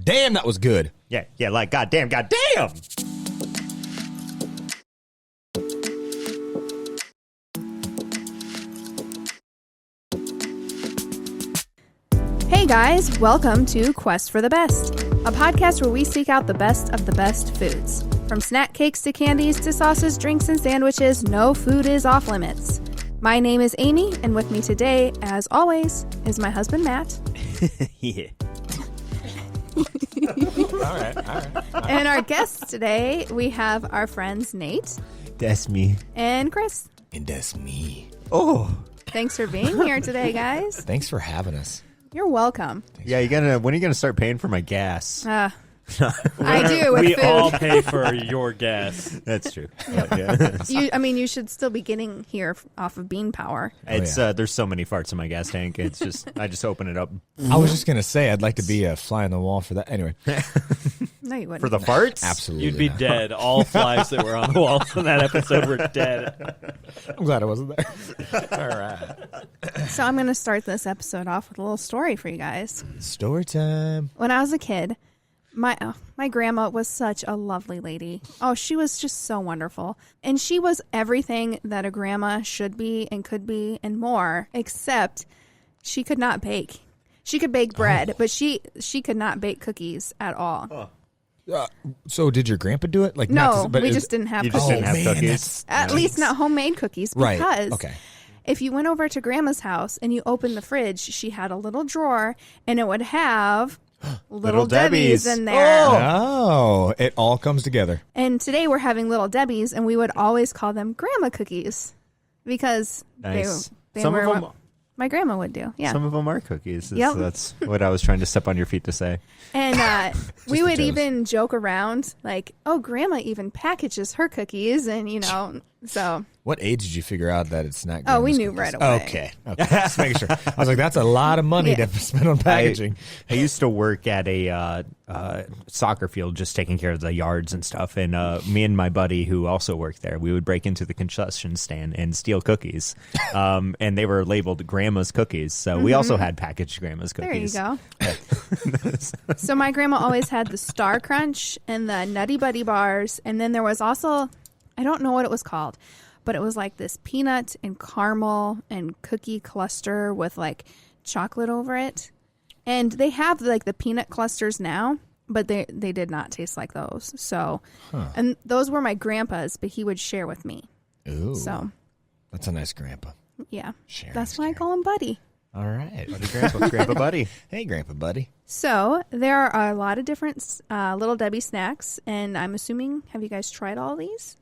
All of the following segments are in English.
Damn, that was good. Yeah, like goddamn. Hey guys, welcome to Quest for the Best, a podcast where we seek out the best of the best foods. From snack cakes to candies to sauces, drinks, and sandwiches, no food is off limits. My name is Amy, and with me today, as always, is my husband Matt. Yeah. All right. And our guests today, we have our friends Nate. That's me. And Chris. And that's me. Oh. Thanks for being here today, guys. Thanks for having us. You're welcome. Yeah, when are you gonna start paying for my gas? I do with we food. all pay for your gas. That's true. Yeah. You should still be getting here off of bean power. It's there's so many farts in my gas tank. It's just I just open it up. I was just going to say, I'd like to be a fly on the wall for that. Anyway. No, you wouldn't. For the farts? Absolutely. You'd be not. dead. All flies that were on the wall in that episode were dead. I'm glad I wasn't there. All right. So I'm going to start this episode off with a little story for you guys. Story time. When I was a kid, my grandma was such a lovely lady. Oh, she was just so wonderful. And she was everything that a grandma should be and could be and more, except she could not bake. She could bake bread, but she could not bake cookies at all. So did your grandpa do it? Like No, not, but we it- just didn't have You cookies. just didn't have man, cookies. At least not homemade cookies, Right. because Okay. if you went over to Grandma's house and you opened the fridge, she had a little drawer and it would have Little Debbie's in there. Oh, it all comes together. And today we're having Little Debbie's, and we would always call them grandma cookies because Nice. they Some were of them, what my grandma would do. Yeah. some of them are cookies. Yep. That's what I was trying to step on your feet to say. And we a would joke. even joke around like, oh, grandma even packages her cookies. And, so. What age did you figure out that it's not? Oh, we grandma's knew cookies? right away. Okay. Just making sure. I was like, that's a lot of money Yeah. to spend on packaging. I used to work at a soccer field just taking care of the yards and stuff. And me and my buddy who also worked there, we would break into the concession stand and steal cookies. And they were labeled Grandma's cookies. So we also had packaged Grandma's There you cookies. go. So my grandma always had the Star Crunch and the Nutty Buddy bars. And then there was also, I don't know what it was called, but it was like this peanut and caramel and cookie cluster with like chocolate over it. And they have like the peanut clusters now, but they did not taste like those. So, and those were my grandpa's, but he would share with me. Ooh, So, that's a nice grandpa. yeah, Sharing that's is why I caring. call him Buddy. All right. Grandpa Buddy. Hey, Grandpa Buddy. So there are a lot of different Little Debbie snacks, and I'm assuming, have you guys tried all these?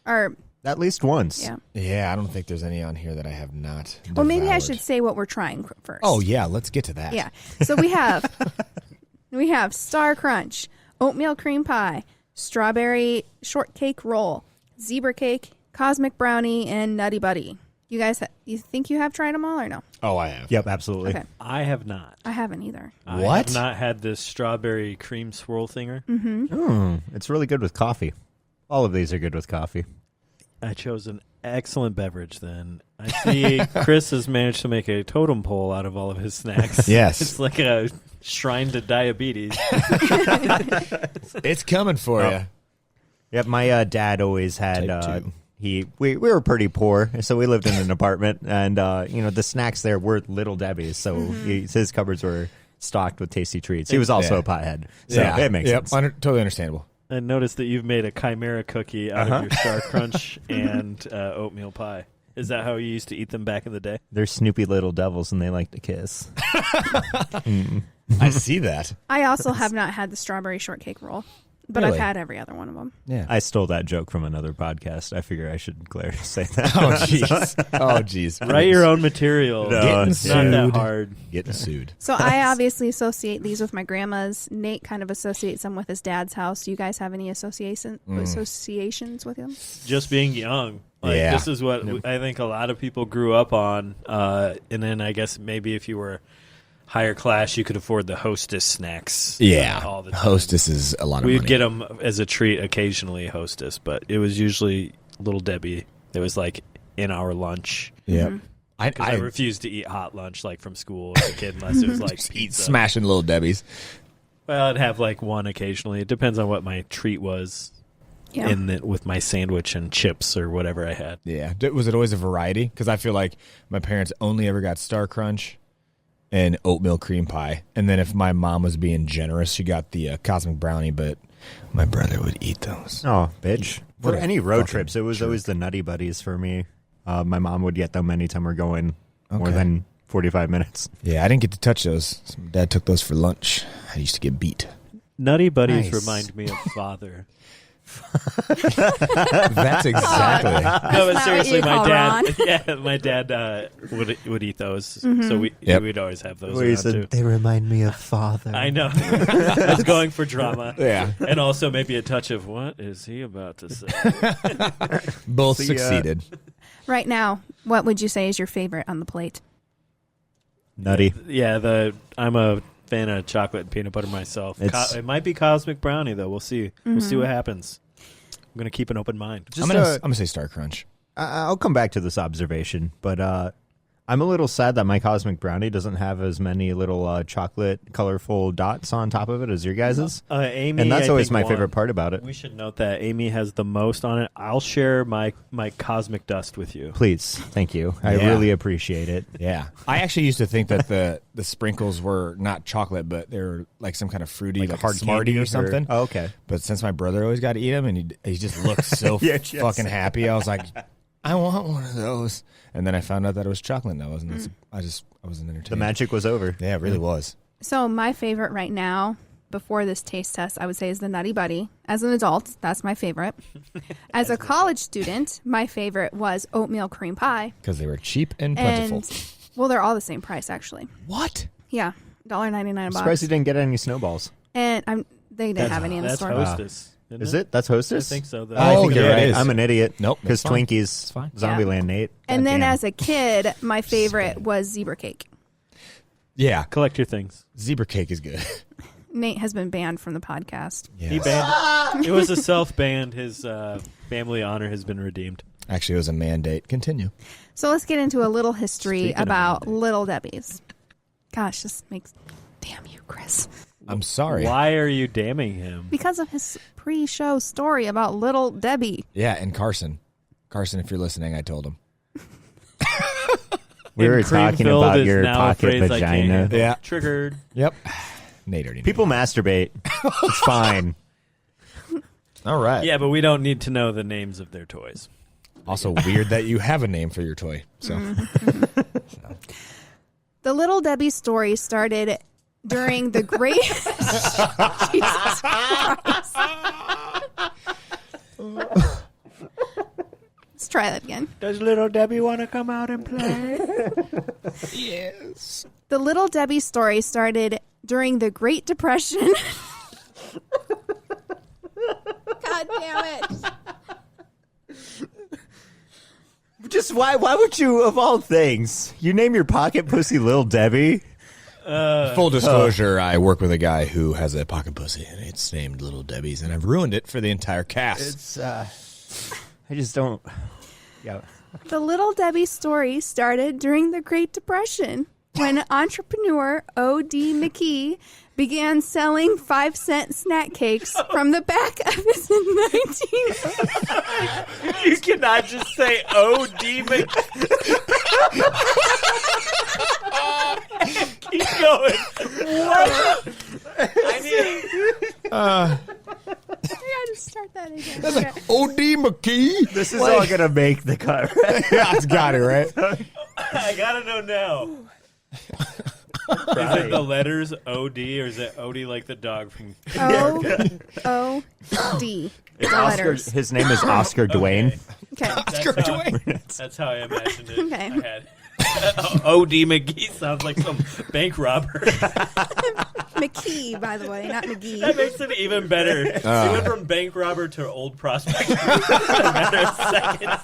Or At least once. yeah. Yeah, I don't think there's any on here that I have not. Well, maybe I devoured. should say what we're trying first. Oh yeah, let's get to that. Yeah. So we have Star Crunch, Oatmeal Cream Pie, Strawberry Shortcake Roll, Zebra Cake, Cosmic Brownie, and Nutty Buddy. You guys, you think you have tried them all or no? Oh, I have. Yep, absolutely. Okay. I have not. I haven't either. I What? have not had this strawberry cream swirl thinger. It's really good with coffee. All of these are good with coffee. I chose an excellent beverage then. I see Chris has managed to make a totem pole out of all of his snacks. Yes. It's like a shrine to diabetes. It's coming for you. Yep, my dad always had Type 2. we were pretty poor, so we lived in an apartment, and the snacks there were Little Debbie's, so his cupboards were stocked with tasty treats. He was also Yeah. a pothead, so it makes sense. Totally understandable. I noticed that you've made a chimera cookie out of your Star Crunch and oatmeal pie. Is that how you used to eat them back in the day? They're Snoopy little devils, and they like to kiss. I see that. I also have not had the Strawberry Shortcake Roll, but I've Really? had every other one of them. Yeah. I stole that joke from another podcast. I figure I should say that. Oh jeez. Oh jeez. Write your own material. No, it's not that sued. hard. Getting sued. So I obviously associate these with my grandma's. Nate kind of associates them with his dad's house. Do you guys have any associations with him? Just being young. Like, Yeah. This is what I think a lot of people grew up on. And then I guess maybe if you were higher class, you could afford the Hostess snacks. Yeah. All the time. Hostess is a lot of We'd money. get them as a treat occasionally, Hostess, but it was usually Little Debbie. It was like in our lunch. Yep. Because I refused to eat hot lunch like from school as a kid unless it was like eat pizza. smashing Little Debbie's. Well, I'd have like one occasionally. It depends on what my treat was with my sandwich and chips or whatever I had. Yeah. Was it always a variety? Because I feel like my parents only ever got Star Crunch and oatmeal cream pie. And then if my mom was being generous, she got the cosmic brownie, but my brother would eat those. Oh, bitch. What For a any road fucking trips, it was jerk. always the Nutty Buddies for me. My mom would get them anytime we're going more Okay. than 45 minutes. Yeah, I didn't get to touch those. So my dad took those for lunch. I used to get beat. Nutty Buddies Nice. remind me of father. That's exactly. No, but not what seriously, you my call dad. Yeah, my dad would eat those, so we'd always have those around too. They remind me of father. I know. I was going for drama. Yeah. And also maybe a touch of what is he about to say? Both See, succeeded. Right now, what would you say is your favorite on the plate? Nutty. Yeah, I'm a fan of chocolate and peanut butter myself. It might be cosmic brownie though. We'll see. We'll see what happens. I'm gonna keep an open mind. Just, I'm gonna say Star Crunch. I'll come back to this observation, but I'm a little sad that my cosmic brownie doesn't have as many little chocolate colorful dots on top of it as your guys's. Amy, And that's I always think, my won. favorite part about it. We should note that Amy has the most on it. I'll share my cosmic dust with you. Please. Thank you. I Yeah. really appreciate it. Yeah. I actually used to think that the sprinkles were not chocolate, but they were like some kind of fruity, like hard Smartie candy or something. Oh, okay. But since my brother always got to eat them, and he just looked so Yeah, just- fucking happy, I was like, I want one of those. And then I found out that it was chocolate, and I wasn't entertained. The magic was over. Yeah, it really was. So my favorite right now, before this taste test, I would say is the Nutty Buddy. As an adult, that's my favorite. As a college student, my favorite was Oatmeal Cream Pie. Because they were cheap and plentiful. And, well, they're all the same price, actually. What? Yeah, $1.99 a I'm box. surprised you didn't get any snowballs. And they didn't have any in the That's store. Hostess. isn't Is it? That's I Hostess? think so. I think you're yeah, right. it is. I'm an idiot. Nope, Because that's fine. Twinkies, fine. Zombieland Nate. And then Goddamn. as a kid, my favorite was Zebra Cake. Yeah, Collect your things. zebra cake is good. Nate has been banned from the podcast. Yeah. He banned. It was a self-banned. His family honor has been redeemed. Actually, it was a mandate. Continue. So let's get into a little history Speaking of about mandates. Little Debbie's. Gosh, this makes... Damn you, Chris. I'm sorry. Why are you damning him? Because of his pre-show story about Little Debbie. Yeah, and Carson. Carson, if you're listening, I told him. We were And talking cream-filled about is your now a pocket phrase I can't vagina. handle. Yeah. Triggered. Yep. Nate already knew. People masturbate. It's fine. All right. Yeah, but we don't need to know the names of their toys. Also weird that you have a name for your toy. So The Little Debbie story started during the Great... Jesus Christ. Let's try that again. Does little Debbie want to come out and play? yes. The Little Debbie story started during the Great Depression. God damn it. Just why would you, of all things, you name your pocket pussy Lil Debbie? Full disclosure, I work with a guy who has a pocket pussy, and it's named Little Debbie's, and I've ruined it for the entire cast. It's, I just don't. Yeah. The Little Debbie story started during the Great Depression when entrepreneur O.D. McKee began selling 5-cent snack cakes from the back of his 19... You cannot just say O.D. Keep going. What? I need... I gotta start that again. Okay. O.D. McKee? This is all going to make the cut, right? Yeah, it's got it, right? I gotta know now. Is it the letters O.D. or is it O.D. like the dog from... O-O-D. The Oscar, letters. his name is Oscar Dwayne. Okay. That's how I imagined it. Okay. I had O.D. McGee sounds like some bank robber. McKee, by the way, not McGee. That makes it even better. He went from bank robber to old prospect in a matter of seconds.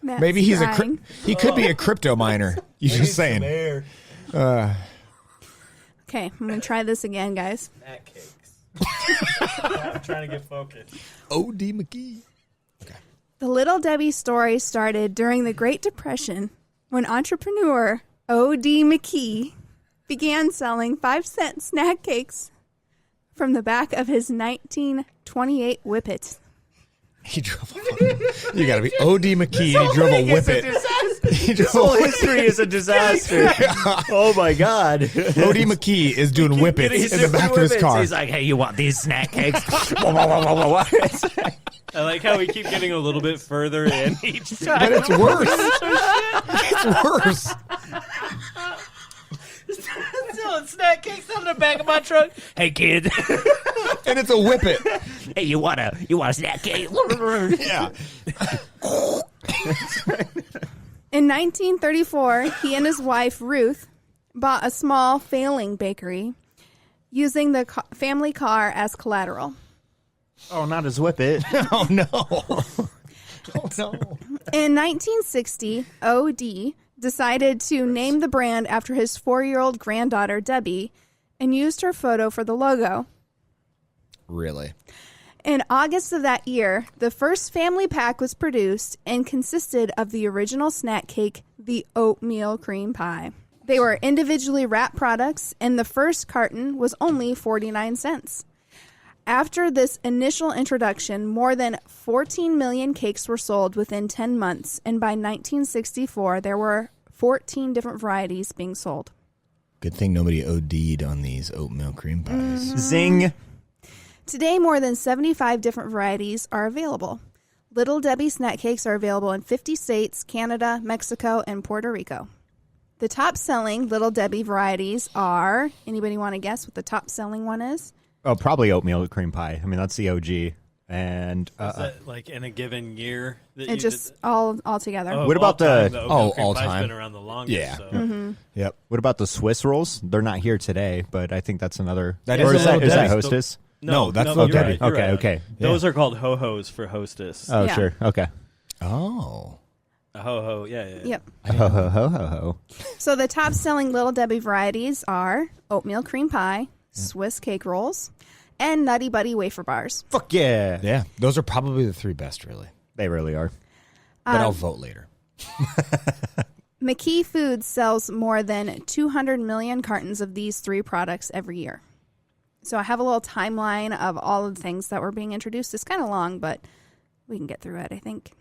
Matt's Maybe he's crying. he could be a crypto miner. You just saying. Okay, I'm gonna try this again, guys. Snack cakes. I'm trying to get focused. O.D. McKee. The Little Debbie story started during the Great Depression when entrepreneur O.D. McKee began selling 5-cent snack cakes from the back of his 1928 Whippet. He drove a You got to be O.D. McKee. He drove a Whippet. This whole history is a disaster. Oh, my God. O.D. McKee is doing Whippets in the back of his car. He's like, hey, you want these snack cakes? I like how we keep getting a little bit further in each time. But it's worse. It's worse. Selling snack cakes out of the back of my truck. Hey, kid. And it's a Whippet. Hey, you want a snack cake? Yeah. In 1934, he and his wife, Ruth, bought a small, failing bakery using the family car as collateral. Oh, not his Whippet. Oh, no. Oh, no. In 1960, O.D. decided to name the brand after his 4-year-old granddaughter, Debbie, and used her photo for the logo. Really? In August of that year, the first family pack was produced and consisted of the original snack cake, the Oatmeal Cream Pie. They were individually wrapped products, and the first carton was only 49 cents. After this initial introduction, more than 14 million cakes were sold within 10 months, and by 1964, there were 14 different varieties being sold. Good thing nobody OD'd on these oatmeal cream pies. Zing. Today, more than 75 different varieties are available. Little Debbie snack cakes are available in 50 states, Canada, Mexico, and Puerto Rico. The top-selling Little Debbie varieties are... Anybody want to guess what the top-selling one is? Oh, probably oatmeal cream pie. I mean, that's the OG. And Is that like in a given year? That It just all together. Oh, What about all the- time, oatmeal cream all pie's time. been around the longest. Yeah. So. Yep. what about the Swiss rolls? They're not here today, but I think that's another. That or is is Little that Debbie's. Hostess? No, that's you're Little Debbie. right, you're Okay, right. okay. Those are called ho-hos for hostess. Oh, Yeah. sure. Okay. Oh. A ho-ho, yeah. Yep. Ho, ho, ho, ho, ho. So the top-selling Little Debbie varieties are oatmeal cream pie, Swiss cake rolls, and Nutty Buddy wafer bars. Fuck yeah. Yeah. Those are probably the three best, really. They really are. But I'll vote later. McKee Foods sells more than 200 million cartons of these three products every year. So I have a little timeline of all of the things that were being introduced. It's kind of long, but we can get through it, I think.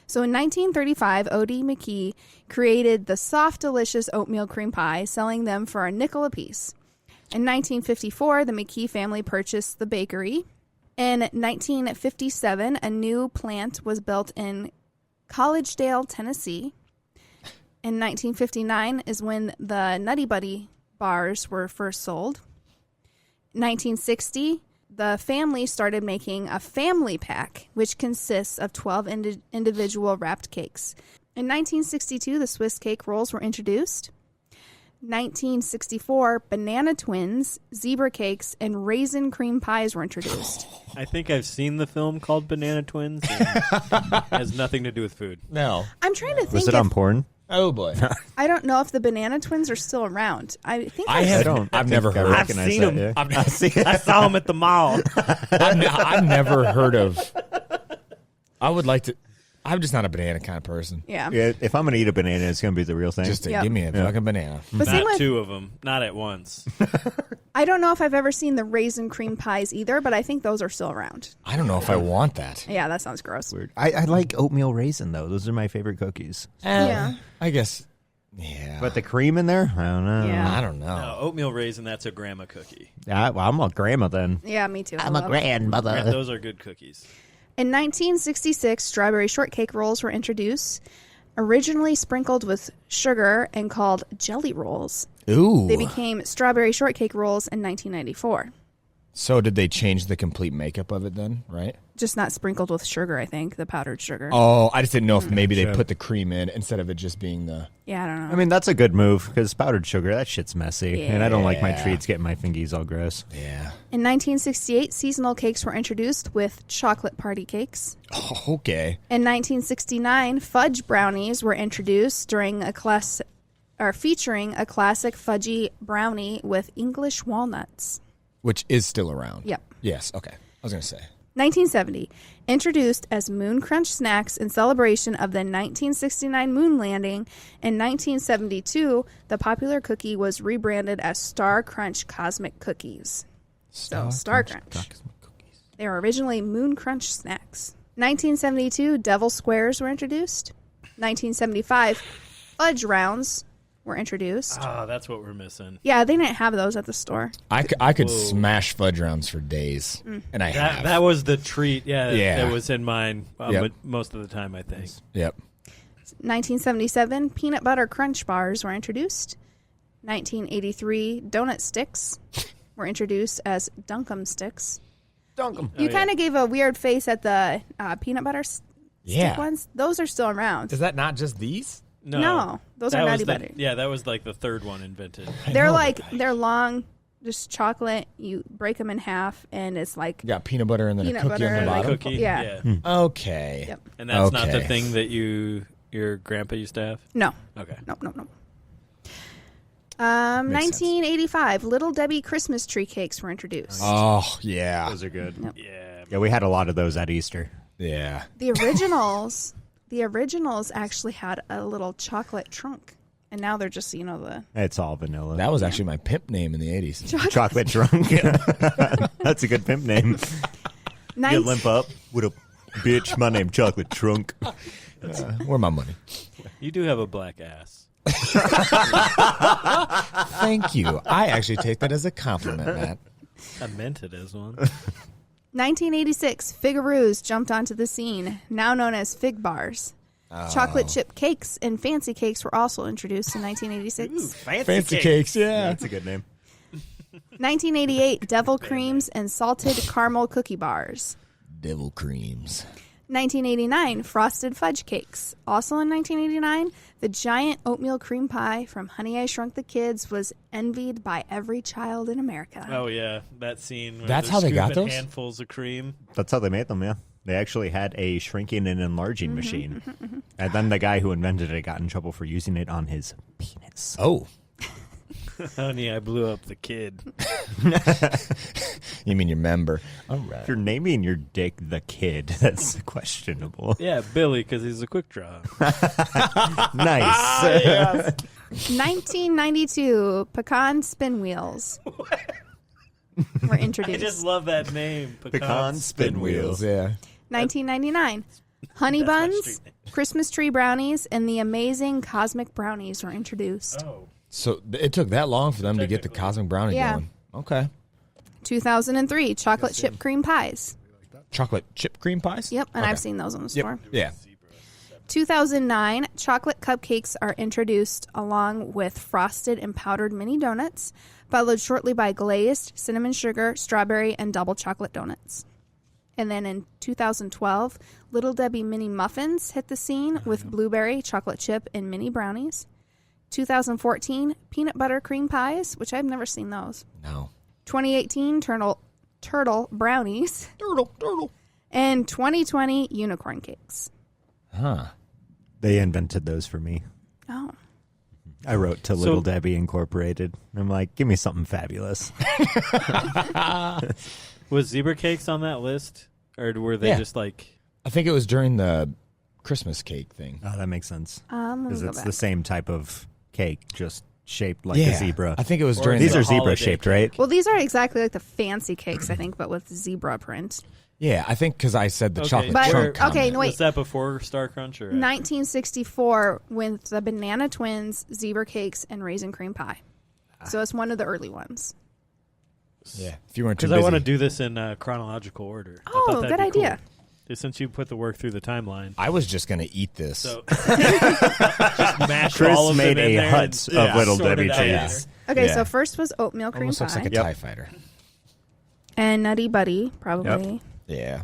So in 1935, O.D. McKee created the soft, delicious oatmeal cream pie, selling them for a nickel apiece. In 1954, the McKee family purchased the bakery. In 1957, a new plant was built in Collegedale, Tennessee. In 1959 is when the Nutty Buddy bars were first sold. 1960, the family started making a family pack, which consists of 12 individual wrapped cakes. In 1962, the Swiss cake rolls were introduced. 1964, banana twins, zebra cakes, and raisin cream pies were introduced. I think I've seen the film called Banana Twins. It has nothing to do with food. No. I'm trying to think. Was it on porn? Oh, boy. I don't know if the banana twins are still around. I think I've never heard of I've seen them. Yeah. I saw them at the mall. I've never heard of. I would like to. I'm just not a banana kind of person. Yeah. Yeah, if I'm going to eat a banana, it's going to be the real thing. Just to Yep. give me a fucking banana. But same Not with, two of them. Not at once. I don't know if I've ever seen the raisin cream pies either, but I think those are still around. I don't know if I want that. Yeah, that sounds gross. Weird. I like oatmeal raisin, though. Those are my favorite cookies. Yeah. I guess. Yeah. But the cream in there? I don't know. Yeah. I don't know. No, oatmeal raisin, that's a grandma cookie. Yeah, well, I'm a grandma then. Yeah, me too. I'm a grandmother. Those are good cookies. In 1966, strawberry shortcake rolls were introduced, originally sprinkled with sugar and called jelly rolls. Ooh. They became strawberry shortcake rolls in 1994. So did they change the complete makeup of it then, right? Just not sprinkled with sugar, I think, the powdered sugar. Oh, I just didn't know if maybe they Sure. put the cream in instead of it just being the... Yeah, I don't know. I mean, that's a good move because powdered sugar, that shit's messy. And I don't like my Yeah. treats getting my fingies all gross. Yeah. In 1968, seasonal cakes were introduced with chocolate party cakes. Oh, okay. In 1969, fudge brownies were introduced during featuring a classic fudgy brownie with English walnuts. Which is still around. Yep. Yes, okay. I was going to say. 1970, introduced as Moon Crunch snacks in celebration of the 1969 moon landing. In 1972, the popular cookie was rebranded as Star Crunch Cosmic Cookies. Star Crunch. Cookies. They were originally Moon Crunch snacks. 1972, Devil Squares were introduced. 1975, Fudge Rounds were introduced. Oh, that's what we're missing. Yeah, they didn't have those at the store. I could smash fudge rounds for days, and I have. That was the treat. Yeah, Yeah. that was in mine Yep. but most of the time, I think. Yep. 1977, Peanut Butter Crunch Bars were introduced. 1983, Donut Sticks were introduced as Dunkum Sticks. Dunkum. You kind of gave a weird face at the peanut butter stick ones. Those are still around. Is that not just these? No, those that are was Nutty the- Buddy. Yeah, that was like the third one invented. They're long, just chocolate. You break them in half, and it's like You got peanut butter and then Peanut a cookie butter, on the like bottom. Cookie. Yeah. Okay. Yep. And that's not the Okay. thing that your grandpa used to have? No. Okay. No. Makes sense. 1985, Little Debbie Christmas tree cakes were introduced. Oh yeah. Those are good. Yeah. Yeah, we had a lot of those at Easter. Yeah. The originals actually had a little chocolate trunk, and now they're just the It's all vanilla. That was actually my pimp name in the 80s. Chocolate drunk. That's a good pimp name. You limp up with a bitch. My name Chocolate Trunk. Where my money? You do have a black ass. Thank you. I actually take that as a compliment, Matt. I meant it as one. 1986, Figaroos jumped onto the scene, now known as Fig Bars. Chocolate chip cakes and fancy cakes were also introduced in 1986. Fancy cakes, yeah. That's a good name. 1988, Devil Creams and Salted Caramel Cookie Bars. Devil creams. 1989, Frosted Fudge Cakes. Also in 1989, the giant oatmeal cream pie from Honey, I Shrunk the Kids was envied by every child in America. Oh yeah, that scene. Where That's they're how they got scooping those? handfuls of cream. That's how they made them, yeah. They actually had a shrinking and enlarging machine. And then the guy who invented it got in trouble for using it on his penis. Oh. Honey, I blew up the kid. You mean your member? All right. If you're naming your dick the kid, that's questionable. Yeah, Billy, because he's a quick draw. Nice. 1992, Pecan Spin Wheels were I introduced. just love that name. Pecan spin wheels. Yeah. 1999, Honey That's my Buns, street name. Christmas Tree Brownies, and the amazing Cosmic Brownies were introduced. Oh. So it took that long for them to get the Cosmic Brownie Yeah. going. Okay. 2003, Chocolate Chip Cream Pies. Chocolate chip cream pies? Yep, and Okay. I've seen those in the store. Yeah. 2009, chocolate cupcakes are introduced along with frosted and powdered mini donuts, followed shortly by glazed, cinnamon sugar, strawberry, and double chocolate donuts. And then in 2012, Little Debbie mini muffins hit the scene with blueberry, chocolate chip, and mini brownies. 2014, peanut butter cream pies, which I've never seen those. No. 2018, turtle brownies. Turtle. And 2020, unicorn cakes. Huh. They invented those for me. Oh. I wrote to Little Debbie Incorporated. I'm like, give me something fabulous. Was zebra cakes on that list, or were they Yeah. just like? I think it was during the Christmas cake thing. Oh, that makes sense. Let me Because go it's back. the same type of cake, just shaped like a zebra. I think it was Or during These the, are a holiday zebra shaped, cake. right? Well, these are exactly like the fancy cakes, I think, but with zebra print. Yeah, I think because I said the Okay. chocolate But- chunk okay, comment. no, wait. Was that before Star Crunch or? 1964 with the Banana Twins, zebra cakes, and raisin cream pie. So it's one of the early ones. Yeah, if you weren't too Because busy. I want to do this in chronological order. I Oh, thought that'd good be cool. idea. Just since you put the work through the timeline. I was just going to eat this. So just mash Chris all of made them in a there hut and of Little sort it Debbie out treats. later. Okay, Yeah. so first was oatmeal cream Almost pie. looks like a Yep. TIE fighter. And Nutty Buddy, probably. Yeah.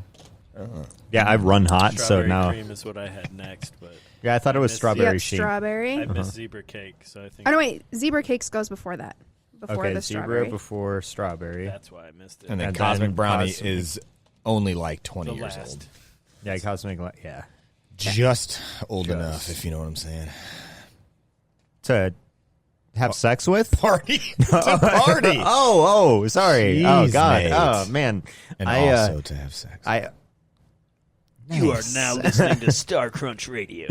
Yeah, I've run hot, so Strawberry now. cream is what I had next, but Yeah, I thought it was Yep, strawberry Yep, sheen. strawberry. I missed zebra cake, so I think Oh, no, wait. Zebra cakes goes before that. Before Okay, the zebra strawberry. before strawberry. that's why I missed it. And then And Cosmic then Brownie Cosmic- is only like 20 The years last. old. Yeah, cosmic. Yeah, Just old enough, if you know what I'm saying. to Have sex with? Party. To party. Oh, sorry. Oh, Jeez, God. mate. Oh, man. And also to have sex. You are now listening to Star Crunch Radio.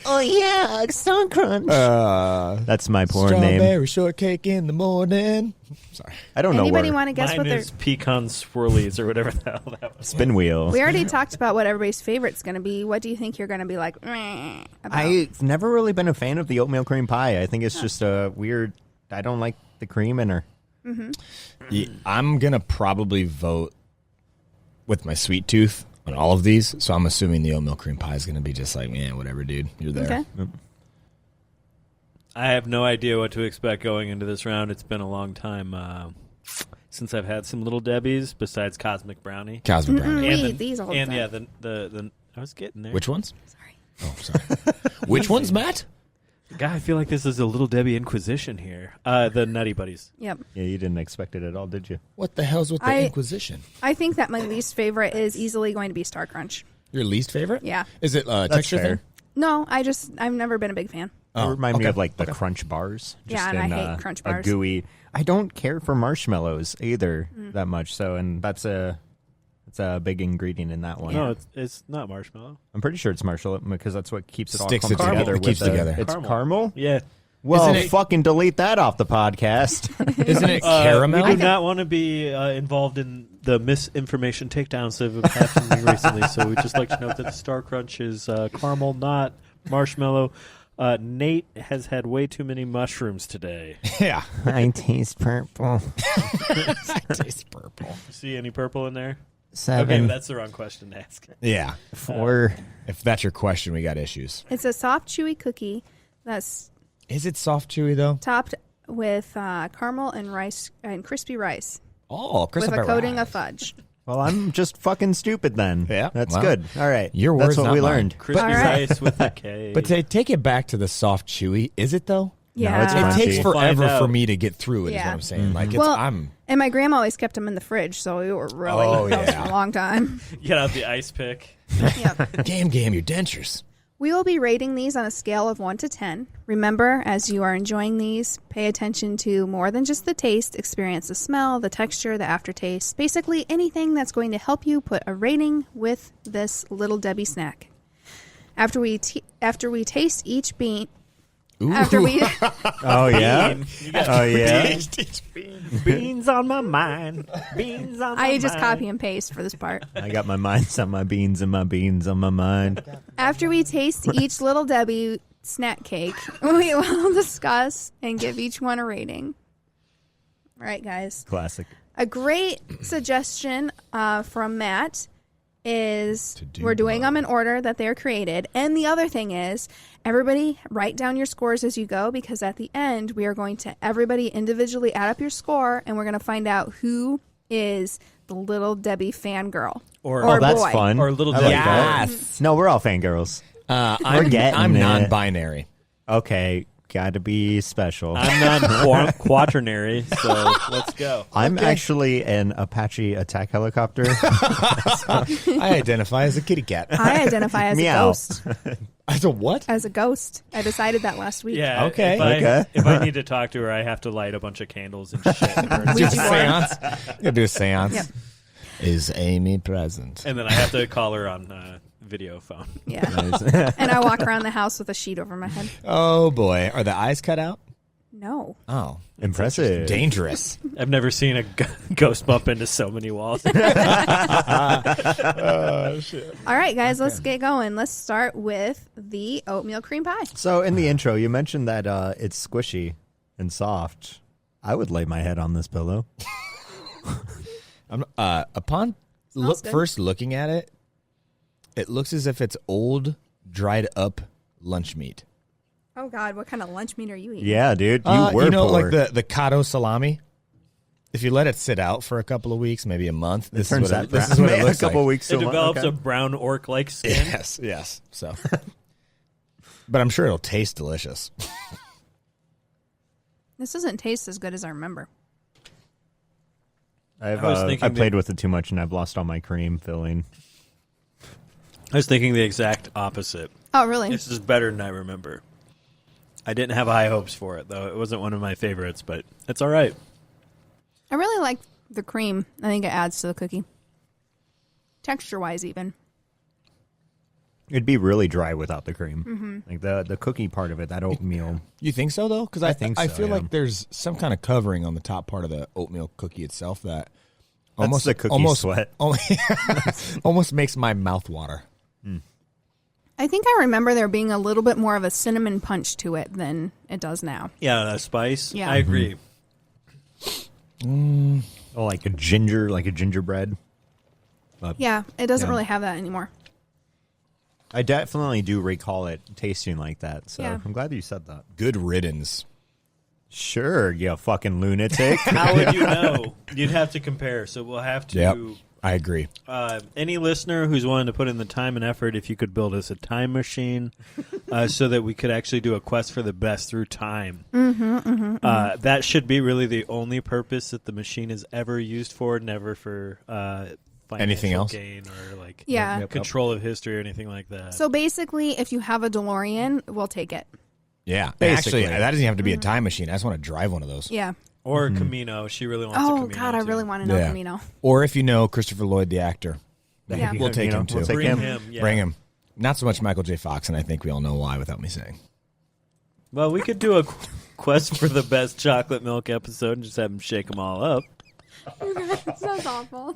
Oh, yeah. Star Crunch. That's my porn name. Strawberry shortcake in the morning. Sorry. I don't know Anybody where. want to guess Mine what their is pecan swirlies or whatever the hell that was. Spin wheel. We already talked about what everybody's favorite's going to be. What do you think you're going to be like? Meh, about? I've never really been a fan of the oatmeal cream pie. I think it's just a weird. I don't like the cream in her. Yeah, I'm going to probably vote with my sweet tooth on all of these. So I'm assuming the oatmeal cream pie is going to be just like, yeah, whatever, dude. You're there. Okay. I have no idea what to expect going into this round. It's been a long time since I've had some Little Debbies besides Cosmic Brownie. Cosmic Brownie. We eat these all the And time. the I was getting there. Which ones? Sorry. Oh, sorry. Which ones, Matt? God, I feel like this is a Little Debbie Inquisition here. The Nutty Buddies. Yep. Yeah, you didn't expect it at all, did you? What the hell's with the I- Inquisition? I think that my least favorite is easily going to be Star Crunch. Your least favorite? Yeah. Is it texture fair. thing? No, I've never been a big fan. They remind me okay. of like the Crunch bars. Yeah, and I hate Crunch A bars. gooey. I don't care for marshmallows either that much. So, and that's a big ingredient in that one. No, it's not marshmallow. I'm pretty sure it's marshmallow because that's what keeps it all Sticks clumped it together. together. It keeps with the- together. It's Caramel. caramel. Yeah. Well, Isn't it- fucking delete that off the podcast. Isn't it caramel? We do not want to be involved in the misinformation takedowns that have been happening recently, so we'd just like to note that the Star Crunch is caramel, not marshmallow. Nate has had way too many mushrooms today. Yeah. I taste purple. It tastes purple. See any purple in there? 7, Okay, that's the wrong question to ask. Yeah. 4. If that's your question, we got issues. It's a soft, chewy cookie that's Is it soft chewy though? topped with caramel and rice and crispy rice Oh, with a Christopher coating Rice. of fudge. Well, I'm just fucking stupid then. Yeah, That's well, good. All right. your That's words, what not we mine. learned. Crispy All right. rice with a K. But to take it back to the soft chewy, is it though? Yeah. it's It crunchy. takes We'll find forever for out. me to get through it. Is Yeah. what I'm saying. Like it's Well, I'm. And my grandma always kept them in the fridge, so we were really Oh, close yeah. for a long time. Get out the ice pick. Yep. Game, your dentures. We will be rating these on a scale of 1 to 10. Remember, as you are enjoying these, pay attention to more than just the taste. Experience the smell, the texture, the aftertaste. Basically, anything that's going to help you put a rating with this Little Debbie snack. After we taste each bean... Ooh. After we... Oh, yeah? Bean. You got Oh, yeah? beans on my mind. Beans on my I just mind. copy and paste for this part. I got my minds on my beans and my beans on my mind. After we taste each Little Debbie snack cake, we will discuss and give each one a rating. All right, guys. Classic. A great suggestion from Matt is To do we're doing them in order that they're created. And the other thing is, everybody write down your scores as you go, because at the end, we are going to everybody individually add up your score, and we're going to find out who is the Little Debbie fangirl. Or Oh, that's boy. fun. Or Little I like Debbie. that. Yes. No, we're all fangirls. I'm getting it. non-binary. Okay, gotta be special. I'm not quaternary, so let's go. I'm actually an Apache attack helicopter. I identify as a kitty cat. I identify as a Meow. ghost. As a what? As a ghost. I decided that last week. Yeah. Okay. Okay. If I need to talk to her, I have to light a bunch of candles and shit. And burn Do a Ouija stuff. board. seance. You gotta do a seance. Yep. Is Amy present? And then I have to call her on video phone. Yeah. Nice. And I walk around the house with a sheet over my head. Oh boy, are the eyes cut out? No. Oh, Impressive. dangerous. I've never seen a ghost bump into so many walls. All right, guys, let's get going. Let's start with the oatmeal cream pie. So in the intro, you mentioned that it's squishy and soft. I would lay my head on this pillow. Upon Smells good. first looking at it, it looks as if it's old, dried up lunch meat. Oh, God, what kind of lunch meat are you eating? Yeah, dude. You were poor. like the Cotto salami. If you let it sit out for a couple of weeks, maybe a month, this is what it looks a couple like. weeks. It so develops okay. a brown orc-like skin. Yes. So, but I'm sure it'll taste delicious. This doesn't taste as good as I remember. I was thinking played with it too much, and I've lost all my cream filling. I was thinking the exact opposite. Oh, really? This is better than I remember. I didn't have high hopes for it, though. It wasn't one of my favorites, but it's all right. I really like the cream. I think it adds to the cookie. Texture-wise, even. It'd be really dry without the cream. Like the cookie part of it, that oatmeal. You think so though? Because I think I so, feel yeah. like there's some kind of covering on the top part of the oatmeal cookie itself that Almost the cookie almost sweat. almost makes my mouth water. I think I remember there being a little bit more of a cinnamon punch to it than it does now. Yeah, spice. Yeah. I agree. Oh, like a gingerbread. Yeah, it doesn't Yeah. really have that anymore. I definitely do recall it tasting like that. So Yeah. I'm glad you said that. Good riddance. Sure, you fucking lunatic. How would you know? You'd have to compare. So we'll have to. Yep, I agree. Any listener who's willing to put in the time and effort, if you could build us a time machine so that we could actually do a quest for the best through time. That should be really the only purpose that the machine is ever used for, never for Anything financial else? gain or like Yeah. control of history or anything like that. So basically, if you have a DeLorean, we'll take it. Yeah, Basically. actually, that doesn't even have to be a time machine. I just want to drive one of those. Yeah. or Camino. She really wants a Oh, Camino. God, I too. really want to know Yeah. Camino. Or if you know Christopher Lloyd, the actor, Yeah. we'll take him too. We'll take Bring him. him. Yeah. Bring him. Not so much Michael J. Fox, and I think we all know why without me saying. Well, we could do a quest for the best chocolate milk episode and just have them shake them all up. Sounds awful.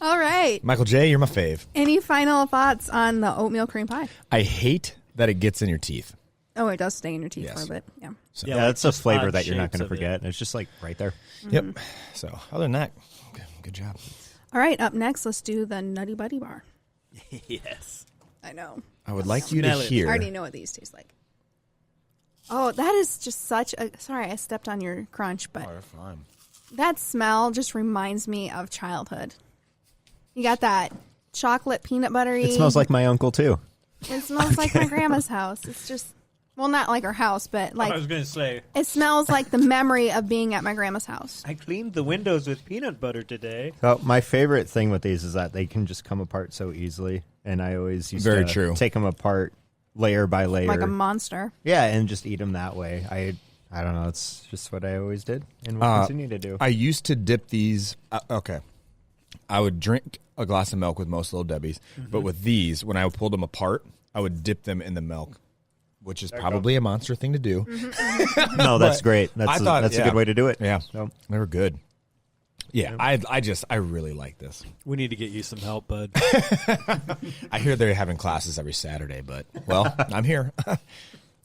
All right. Michael J., you're my fave. Any final thoughts on the oatmeal cream pie? I hate that it gets in your teeth. Oh, it does stay in your teeth Yes. for a bit. Yeah. So, Yeah, like that's a just flavor odd that you're not shapes going to of it. forget. It's just like right there. Yep. So, other than that, good job. All right. Up next, let's do the Nutty Buddy bar. Yes. I know. I would like you to Smell it. hear. I already know what these taste like. Oh, that is just such a. Sorry, I stepped on your crunch, but fine. that smell just reminds me of childhood. You got that chocolate peanut buttery. It smells like my uncle too. It smells like my grandma's house. It's just, well, not like her house, but I was like going to say, it smells like the memory of being at my grandma's house. I cleaned the windows with peanut butter today. So my favorite thing with these is that they can just come apart so easily, and I always used Very to true. take them apart layer by layer. Like a monster. Yeah, and just eat them that way. I don't know. It's just what I always did and will continue to do. I used to dip these. Okay. I would drink a glass of milk with most Little Debbie's, but with these, when I pulled them apart, I would dip them in the milk, which is probably a monster thing to do. No, that's But great. I That's thought- a yeah. good way to do it. Yeah. So, They were good. Yeah, I really like this. We need to get you some help, bud. I hear they're having classes every Saturday, but, well, I'm here.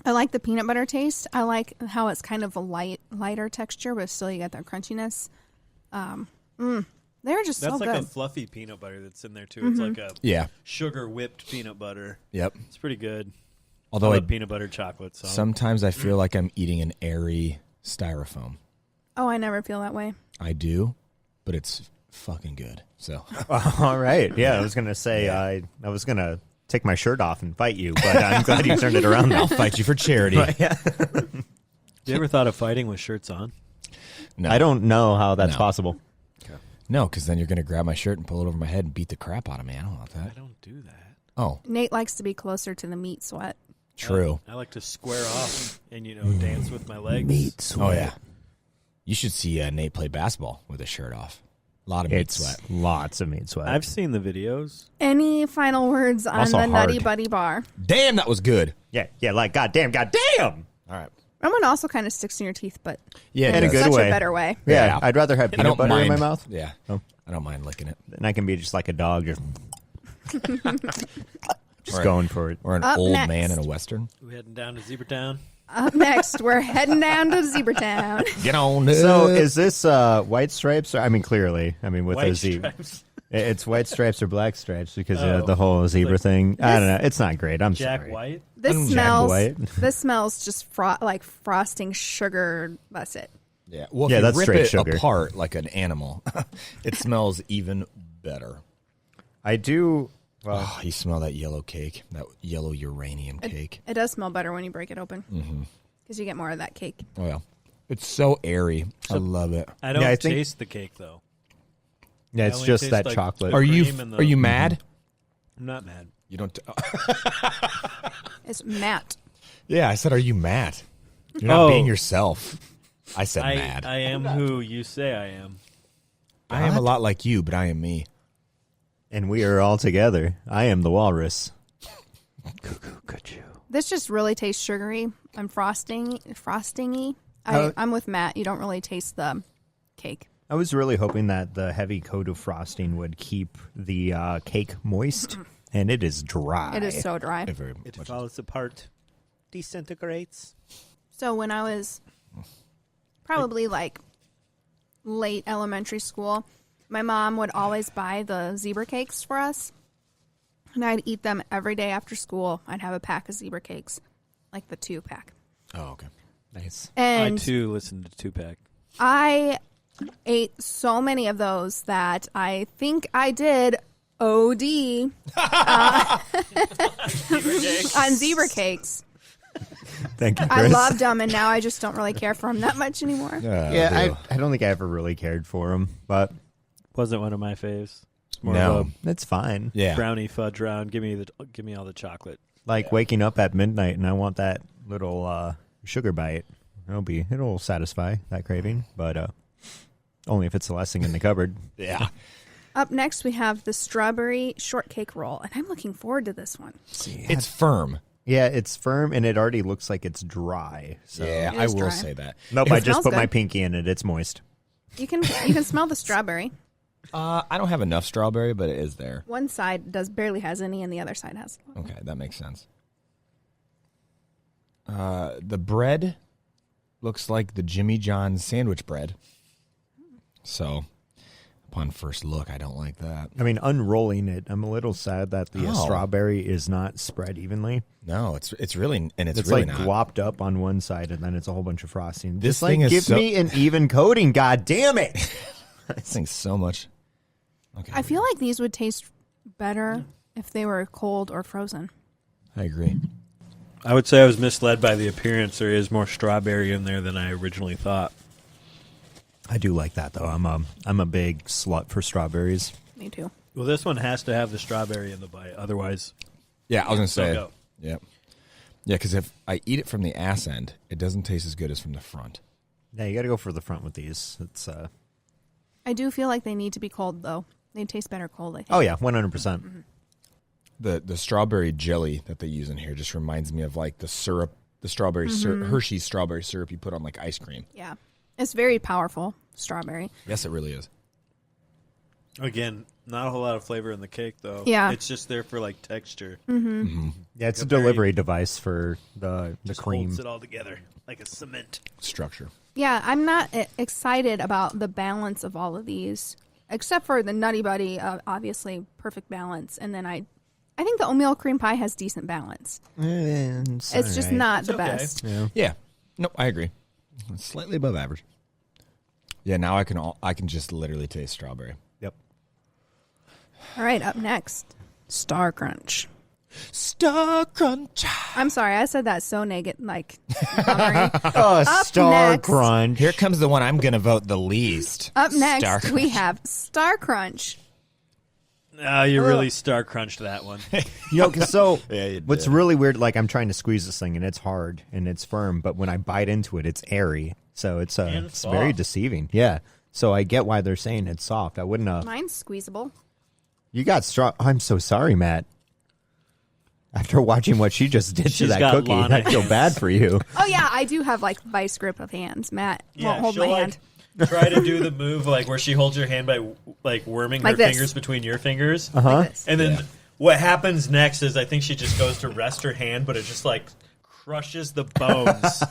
I like the peanut butter taste. I like how it's kind of a lighter texture, but still you got that crunchiness. They're just That's so like good. a fluffy peanut butter that's in there, too. It's like a Yeah. sugar whipped peanut butter. Yep. It's pretty good. Although I I, love peanut butter chocolate. So. sometimes I feel like I'm eating an airy styrofoam. Oh, I never feel that way. I do, but it's fucking good. So all right. Yeah, I was gonna say I was gonna take my shirt off and fight you, but I'm glad you turned it around. I'll Now. fight you for charity. Yeah. You ever thought of fighting with shirts on? No. I don't know how that's No. possible. No, because then you're going to grab my shirt and pull it over my head and beat the crap out of me. I don't want that. I don't do that. Oh, Nate likes to be closer to the meat sweat. true. I like to square off and, dance with my legs. Oh, yeah. You should see Nate play basketball with his shirt off. A lot of meat It's sweat. lots of meat sweat. I've seen the videos. Any final words on Also the Nutty hard. Buddy bar? Damn, that was good. yeah, like goddamn. All right. That one also kind of sticks in your teeth, but Yeah, In it a does. good such way. a better way. Yeah, Yeah. I'd rather have I peanut don't butter mind. in my mouth. Yeah. Oh. I don't mind licking it. And I can be just like a dog, just Or- going for it. Or an Up old next. man in a Western. We're heading down to Zebra Town. Up next, we're heading down to Zebra Town. Get on it. So is this white stripes? I mean, clearly. I mean, with White a zebra. stripes. It's white stripes or black stripes because Oh. the whole zebra Like thing. I don't know. It's not great. I'm Jack sorry. White. This Jack smells. White. This smells just like frosting sugar. That's it. Yeah, well, if Yeah, you that's rip straight it sugar. apart like an animal, it smells even better. I do. Well, Oh, you smell that yellow cake, that yellow uranium cake. It does smell better when you break it open because you get more of that cake. Oh, yeah. It's so airy. I love it. I don't Yeah, I think- taste the cake, though. yeah, I it's only just taste that like chocolate. the Are you cream and the- are you mad? I'm not mad. You don't. It's matte. Yeah, I said, are you mad? You're not Oh. being yourself. I said mad. I am who you say I am. I am a lot like you, but I am me. And we are all together. I am the walrus. Cuckoo, cuckoo. This just really tastes sugary and frostingy. I'm with Matt. You don't really taste the cake. I was really hoping that the heavy coat of frosting would keep the cake moist, and it is dry. It is so dry. It falls apart, disintegrates. So when I was probably like late elementary school, my mom would always buy the zebra cakes for us. And I'd eat them every day after school. I'd have a pack of zebra cakes, like the 2-pack. Oh, okay. Nice. And I too listened to 2-pack. I ate so many of those that I think I did OD on zebra cakes. Thank you, Chris. I loved them, and now I just don't really care for them that much anymore. Yeah, I don't think I ever really cared for them, but Wasn't one of my faves. It's more No. of it's fine. Yeah. a brownie fudge round. Give me all the chocolate. Like waking up at midnight and I want that little sugar bite. It'll satisfy that craving, but only if it's the last thing in the cupboard. Yeah. Up next, we have the strawberry shortcake roll, and I'm looking forward to this one. It's firm. Yeah, it's firm and it already looks like it's dry. So Yeah, It I is will dry. say that. nope, It I just smells put my good. pinky in it. It's moist. You can smell the strawberry. I don't have enough strawberry, but it is there. One side barely has any, and the other side has. Okay, that makes sense. The bread looks like the Jimmy John's sandwich bread. So, upon first look, I don't like that. I mean, unrolling it, I'm a little sad that the Oh. strawberry is not spread evenly. No, it's really, and it's It's really like not. glopped up on one side, and then it's a whole bunch of frosting. This Just like, thing is give so- me an even coating. God damn it! This thing's so much. Okay, I feel like these would taste better if they were cold or frozen. I agree. I would say I was misled by the appearance. There is more strawberry in there than I originally thought. I do like that though. I'm a big slut for strawberries. Me too. Well, this one has to have the strawberry in the bite. Otherwise, Yeah, I was gonna say. go. Yeah, yeah, because if I eat it from the ass end, it doesn't taste as good as from the front. Yeah, you got to go for the front with these. It's I do feel like they need to be cold, though. They taste better cold, I think. oh yeah, 100%. The strawberry jelly that they use in here just reminds me of like the syrup, the strawberry syrup, Hershey's strawberry syrup you put on like ice cream. Yeah. It's very powerful, strawberry. Yes, it really is. again, not a whole lot of flavor in the cake, though. Yeah. It's just there for like texture. Yeah, it's a Like a very- delivery device for the Just cream. holds it all together like a cement. Structure. Yeah, I'm not excited about the balance of all of these, except for the Nutty Buddy, obviously perfect balance. And then I think the Oatmeal Cream Pie has decent balance. It's just not the okay. best. Yeah. Yeah. Nope, I agree. It's slightly above average. Yeah, now I can just literally taste strawberry. Yep. All right, up next, Star Crunch. Star Crunch. I'm sorry, I said that so negative, like, bummery. Oh, Star next. Crunch. Here comes the one I'm going to vote the least. Up next, Star we Crunch. have Star Crunch. You really star crunched that one. You know, 'cause so Yeah, you what's did. really weird, like I'm trying to squeeze this thing and it's hard and it's firm, but when I bite into it, it's airy. So it's And it's very soft. deceiving. Yeah. So I get why they're saying it's soft. I wouldn't Mine's squeezable. You got straw. I'm so sorry, Matt. After watching what she just did to She's that got cookie, Lana I feel hands. bad for you. Oh, yeah, I do have, like, vice grip of hands. Matt won't hold she'll my hand. try to do the move like where she holds your hand by like worming Like her this. fingers between your fingers. Like this. And then what happens next is I think she just goes to rest her hand, but it just like crushes the bones.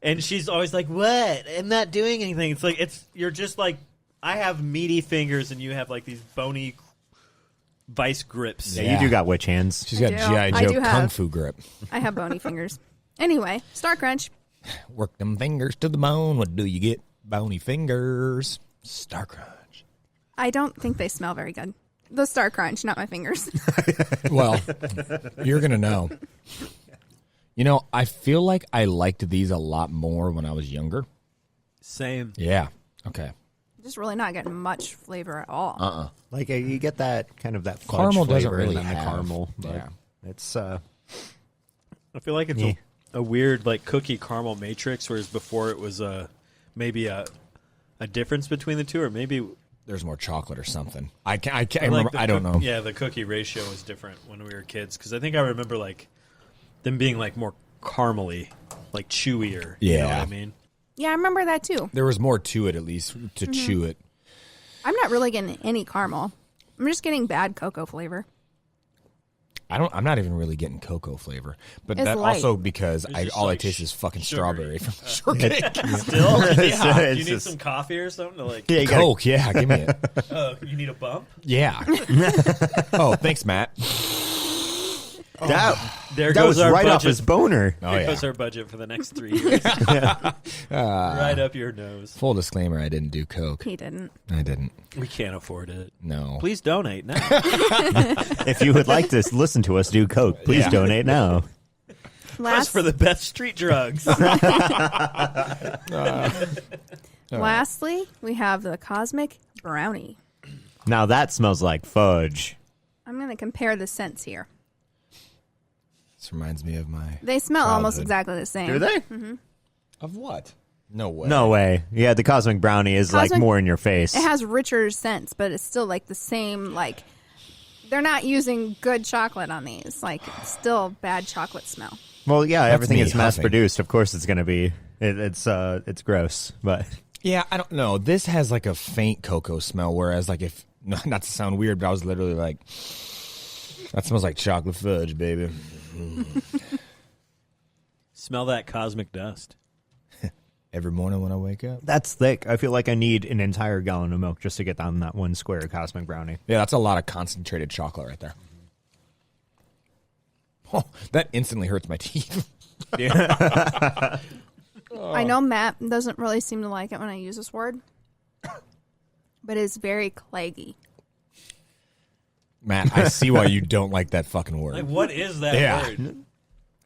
And she's always like, "What? I'm not doing anything." It's like you're just like I have meaty fingers and you have like these bony vice grips. Yeah, Yeah. you do got witch hands. She's got I do. G.I. I Joe do Kung have- Fu grip. I have bony fingers. Anyway, Star Crunch. Work them fingers to the bone. What do you get? Bony fingers. Star Crunch. I don't think they smell very good. The Star Crunch, not my fingers. Well, you're going to know. You know, I feel like I liked these a lot more when I was younger. Same. Yeah. Okay. Just really not getting much flavor at all. Like you get that kind of that fudge Caramel flavor doesn't really and then the have- caramel. But yeah. it's I feel like it's Yeah. a weird like cookie caramel matrix, whereas before it was maybe a difference between the two, or maybe There's more chocolate or something. I can't remember. I don't know. Yeah, the cookie ratio was different when we were kids, because I think I remember like them being like more caramely, like chewier. Yeah. You know what I mean? Yeah, I remember that too. There was more to it, at least, to chew it. I'm not really getting any caramel. I'm just getting bad cocoa flavor. I'm not even really getting cocoa flavor, but It's that light. also because just all I like taste is fucking sugary. strawberry from the shortcake. Still? Yeah. It's You need just- some coffee or something to like. Yeah, you gotta- Coke, yeah, give me it. You need a bump. Yeah. Oh, thanks, Matt. There that goes was our right off budget. his boner. Oh, There yeah. goes our budget for the next 3 years. Right up your nose. Full disclaimer: I didn't do Coke. He didn't. I didn't. We can't afford it. No. Please donate now. If you would like to listen to us do coke, please Yeah. donate now. That's Last, for the best street drugs. lastly, we have the Cosmic Brownie. Now that smells like fudge. I'm going to compare the scents here. This reminds me of my. They smell almost Childhood. exactly the same. Do they? Of what? No way. No way. Yeah, the cosmic brownie is like Cosmic- more in your face. It has richer scents, but it's still like the same. Like they're not using good chocolate on these. Like it's still bad chocolate smell. Well, yeah, everything me is mass huffing. produced. Of course, it's going to be. It's gross, but Yeah, I don't know. This has like a faint cocoa smell, whereas like if not to sound weird, but I was literally like, that smells like chocolate fudge, baby. Smell that cosmic dust. Every morning when I wake up. that's thick. I feel like I need an entire gallon of milk just to get down that one square of cosmic brownie. Yeah, that's a lot of concentrated chocolate right there. Oh, that instantly hurts my teeth. I know Matt doesn't really seem to like it when I use this word, but it's very claggy. Matt, I see why you don't like that fucking word. Like, what is that Yeah. word?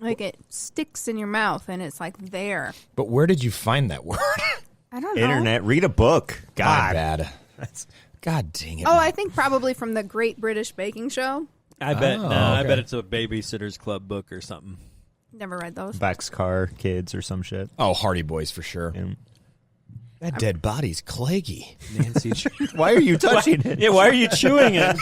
Like it sticks in your mouth and it's like there. But where did you find that word? I don't know. Internet, read a book. My God, bad. God dang it. Oh, Matt. I think probably from the Great British Baking Show. I bet. Oh, I okay. bet it's a Babysitter's Club book or something. Never read those. Beck's car, kids, or some shit. Oh, Hardy Boys for sure. Yeah. That dead body's claggy. Nancy. Why are you touching it? Yeah, why are you chewing it?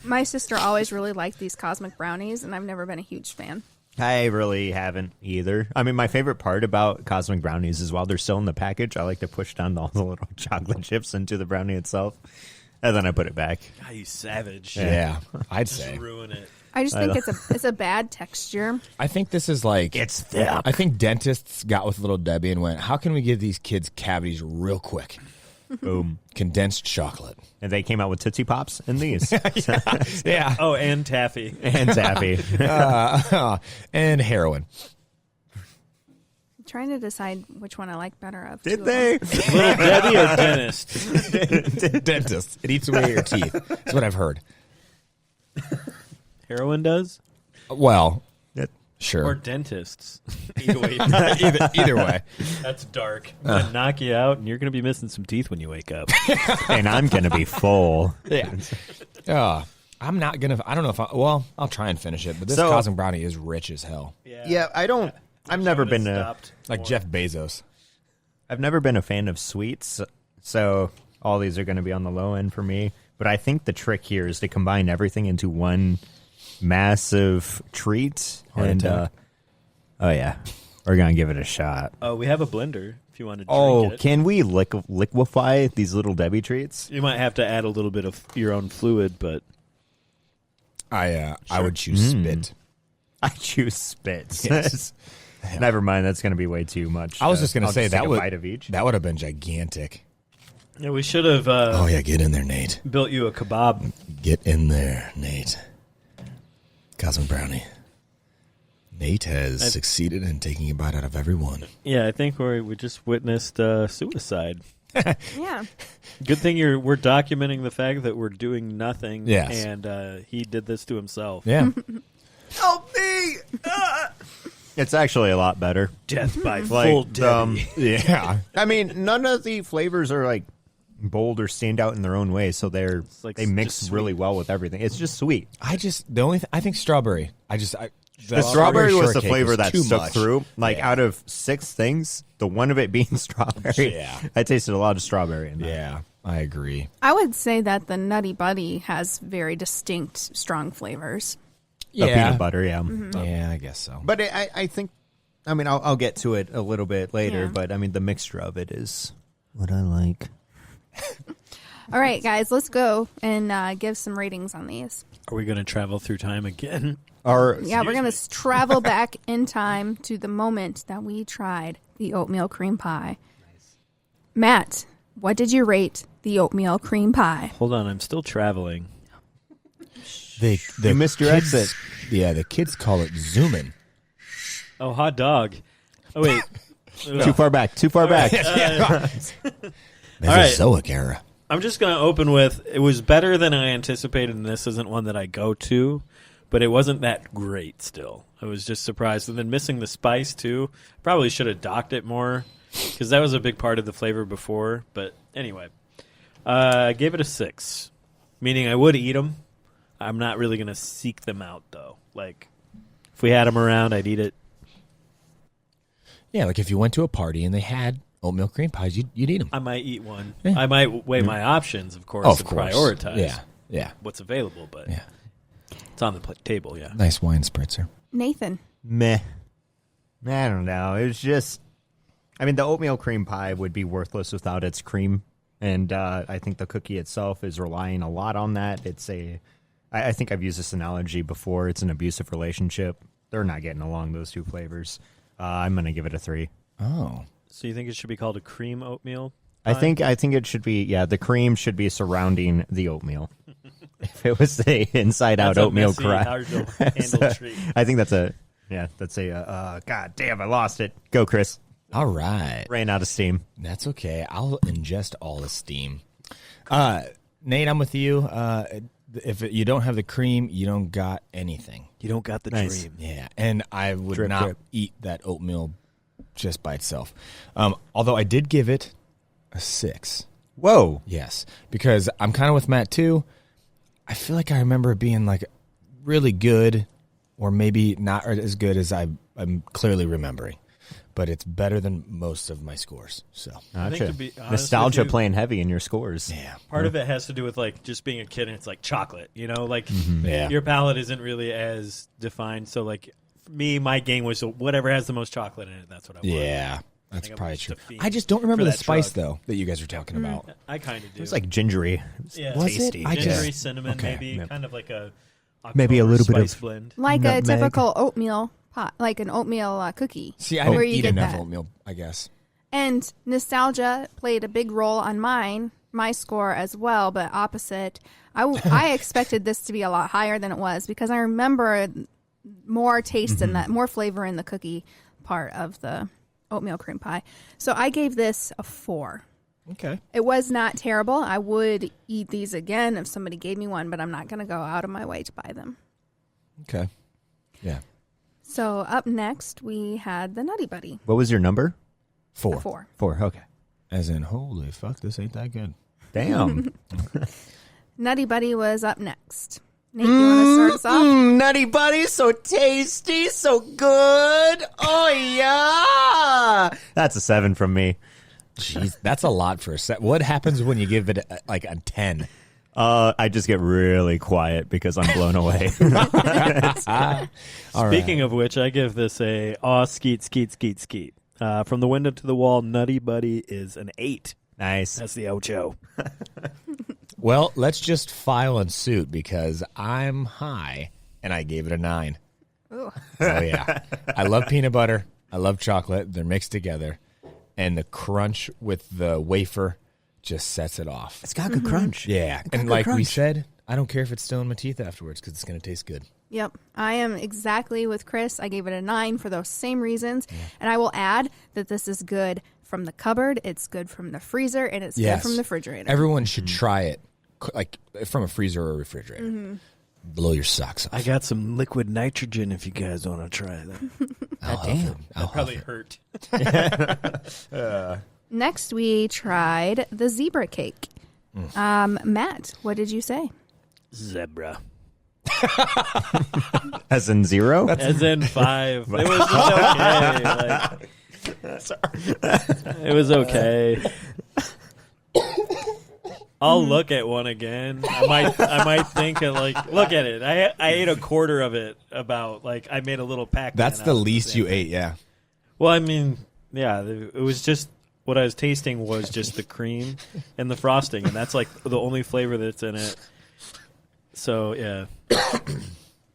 My sister always really liked these cosmic brownies, and I've never been a huge fan. I really haven't either. I mean, my favorite part about cosmic brownies is while they're still in the package, I like to push down all the little chocolate chips into the brownie itself, and then I put it back. God, you savage. Yeah, I'd Just say. ruin it. I just think it's a bad texture. I think this is like It's thick. I think dentists got with Little Debbie and went, "How can we give these kids cavities real quick? Boom. Condensed chocolate." And they came out with Tootsie Pops and these. Yeah, Oh, and taffy. And Taffy. and heroin. I'm trying to decide which one I like better of. Did two of they? them. Little Debbie or dentist? Dentist. It eats away your teeth. That's what I've heard. Heroin does? Well, It- sure. Or dentists? Either way. either way. That's dark. I'm going to knock you out, and you're going to be missing some teeth when you wake up. And I'm going to be full. Yeah. I'm not gonna. I don't know if I'll try and finish it. But this So- cosmic brownie is rich as hell, Yeah, I've never been a like Jeff Bezos. I've never been a fan of sweets, so all these are going to be on the low end for me. But I think the trick here is to combine everything into one massive treat. Heart and attack. oh yeah, we're gonna give it a shot. Oh, we have a blender if you want to drink Oh, it. can we liquefy these little Debbie treats? You might have to add a little bit of your own fluid, but I would choose spit. I choose spits. Yes. Never mind, that's gonna be way too much. I was just gonna I'll say take that a would bite of each. that would have been gigantic. yeah, we should have Oh yeah, get in there, Nate. built you a kebab. Get in there, Nate. Cosmic brownie. Nate has succeeded in taking a bite out of every one. Yeah, I think we just witnessed suicide. Yeah. Good thing we're documenting the fact that we're doing nothing. Yes. And he did this to himself. Yeah. Help me! It's actually a lot better. Death by Like, full Debbie. Yeah. I mean, none of the flavors are like bold or stand out in their own way, so like they mix just really sweet. well with everything. It's just sweet. I think strawberry. The strawberry was the shortcake flavor was that too stuck much. through. Like Yeah. out of 6 things, the one of it being strawberry, Yeah. I tasted a lot of strawberry in that. Yeah, I agree. I would say that the Nutty Buddy has very distinct, strong flavors. The peanut butter, yeah. Yeah, I guess so. But I think, I mean, I'll get to it a little bit later, Yeah. but I mean, the mixture of it is what I like. All right, guys, let's go and give some ratings on these. Are we going to travel through time again? Yeah, we're going to travel back in time to the moment that we tried the oatmeal cream pie. Matt, what did you rate the oatmeal cream pie? Hold on, I'm still traveling. The You missed your kids- exit. Yeah, the kids call it zooming. Oh, hot dog. Oh, wait. Too far back. Mesozoic era. I'm just going to open with, it was better than I anticipated, and this isn't one that I go to, but it wasn't that great still. I was just surprised. And then missing the spice, too. Probably should have docked it more, because that was a big part of the flavor before. But anyway, I gave it a 6, meaning I would eat them. I'm not really going to seek them out, though. Like, if we had them around, I'd eat it. Yeah, like if you went to a party and they had oatmeal cream pies, you'd eat them. I might eat one. Yeah. I might weigh my options, of course, Of and course. prioritize Yeah. what's available, but Yeah. it's on the table, yeah. Nice wine spritzer. Nathan. Meh. I don't know. It was just, I mean, the oatmeal cream pie would be worthless without its cream. And I think the cookie itself is relying a lot on that. I think I've used this analogy before. It's an abusive relationship. They're not getting along, those two flavors. I'm going to give it a 3. Oh. So you think it should be called a cream oatmeal? I think it should be, the cream should be surrounding the oatmeal. If it was the inside out That's a oatmeal messy, cry. hard to handle treat. I think that's a God damn, I lost it. Go, Chris. All right. Ran out of steam. That's okay. I'll ingest all the steam. Nate, I'm with you. If you don't have the cream, you don't got anything. You don't got the Nice. dream. Yeah, and I would Drip, not drip. eat that oatmeal just by itself. Although I did give it a 6. Whoa. Yes, because I'm kind of with Matt too. I feel like I remember it being like really good, or maybe not as good as I'm clearly remembering. But it's better than most of my scores. So I think Gotcha. to be honest Nostalgia with you, playing heavy in your scores. yeah, part of it has to do with like just being a kid and it's like chocolate, you know, like yeah. your palate isn't really as defined. So like for me, my game was whatever has the most chocolate in it. That's what I want. Yeah, that's think I'm probably just true. a fiend I just don't remember for the that spice drug. though that you guys were talking about. I kind of do. It was like gingery. yeah, Was it? tasty. I gingery, just- cinnamon, okay. maybe Yep. kind of like a Maybe a October little bit of- spice blend. Like Nutmeg. a typical oatmeal pot, like an oatmeal cookie. See, I where didn't you eat get enough that. oatmeal, I guess. And nostalgia played a big role on my score as well, but opposite. I expected this to be a lot higher than it was because I remember more taste in that, more flavor in the cookie part of the oatmeal cream pie. So I gave this a 4. Okay. It was not terrible. I would eat these again if somebody gave me one, but I'm not going to go out of my way to buy them. Okay. Yeah. So up next, we had the Nutty Buddy. What was your number? 4. 4. 4. Okay. As in, holy fuck, this ain't that good. Damn. Nutty Buddy was up next. Nate, you want to start us off? Nutty Buddy, so tasty, so good. Oh, yeah. That's a 7 from me. Jeez, that's a lot for a set. What happens when you give it like a 10? I just get really quiet because I'm blown away. All Speaking of which, I give this a skeet, skeet, skeet, skeet. From the window to the wall, Nutty Buddy is an 8. Nice. That's the Ocho. Well, let's just file in suit because I'm high and I gave it a 9. Ooh. Oh, yeah. I love peanut butter. I love chocolate. They're mixed together. And the crunch with the wafer just sets it off. It's got good crunch. Yeah. got And good like we crunch. said, I don't care if it's still in my teeth afterwards because it's going to taste good. Yep. I am exactly with Chris. I gave it a 9 for those same reasons. And I will add that this is good from the cupboard, it's good from the freezer, and it's good from the refrigerator. Everyone should try it like from a freezer or a refrigerator. Blow your socks off. I got some liquid nitrogen if you guys want to try that. I'll huff it. I'll Probably huff it. hurt. Next, we tried the zebra cake. Matt, what did you say? Zebra. As in 0? As in 5. It was just okay. It was okay. I'll look at one again. I might think of look at it. I ate a quarter of it. I made a little pack. That's the least you ate, yeah. Well, I mean, yeah, it was just what I was tasting was just the cream and the frosting, and that's like the only flavor that's in it. So yeah,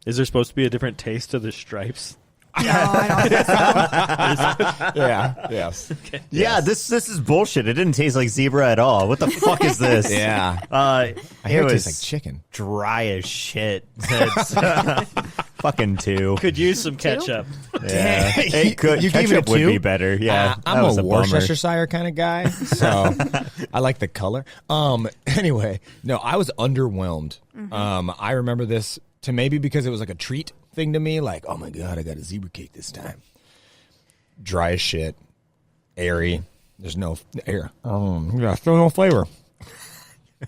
is there supposed to be a different taste to the stripes? No, I don't think so. Yeah. Yes. Okay. Yeah, this is bullshit. It didn't taste like zebra at all. What the fuck is this? Yeah. I hear it it was tastes like chicken. dry as shit. It's, fucking 2. Could use some ketchup. Yeah, it could. You gave it Ketchup would 2? be better. Yeah, I'm that was a bummer. Worcestershire kind of guy, so I like the color. Anyway, no, I was underwhelmed. I remember this to maybe because it was like a treat thing to me, like, oh my god, I got a zebra cake this time. Dry as shit, airy. There's no air. Yeah, still no flavor.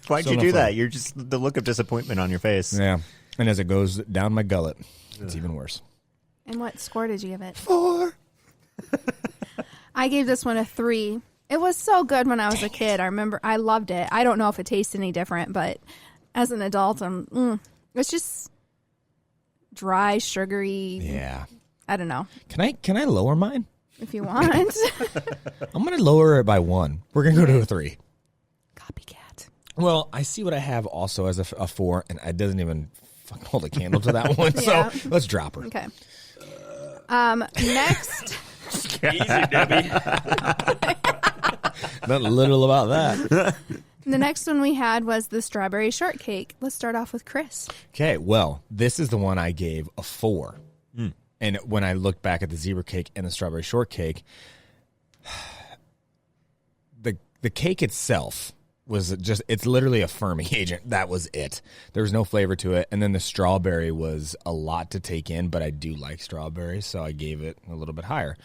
Why'd Still you no do flavor. that? You're just the look of disappointment on your face. Yeah, and as it goes down my gullet, it's even worse. And what score did you give it? 4. I gave this one a 3. It was so good when I was a kid. I remember I loved it. I don't know if it tastes any different, but as an adult, it's just dry, sugary. Yeah. I don't know. Can I lower mine? If you want. I'm gonna lower it by 1. We're gonna go to a 3. Copycat. Well, I see what I have also as a 4, and it doesn't even fucking hold a candle to that one. Yeah. So let's drop her. Okay. Next. Easy, Debbie. Nothing little about that. The next one we had was the strawberry shortcake. Let's start off with Chris. Okay, well, this is the one I gave a 4. And when I look back at the zebra cake and the strawberry shortcake, the cake itself was just, it's literally a firming agent. That was it. There was no flavor to it. And then the strawberry was a lot to take in, but I do like strawberries, so I gave it a little bit higher.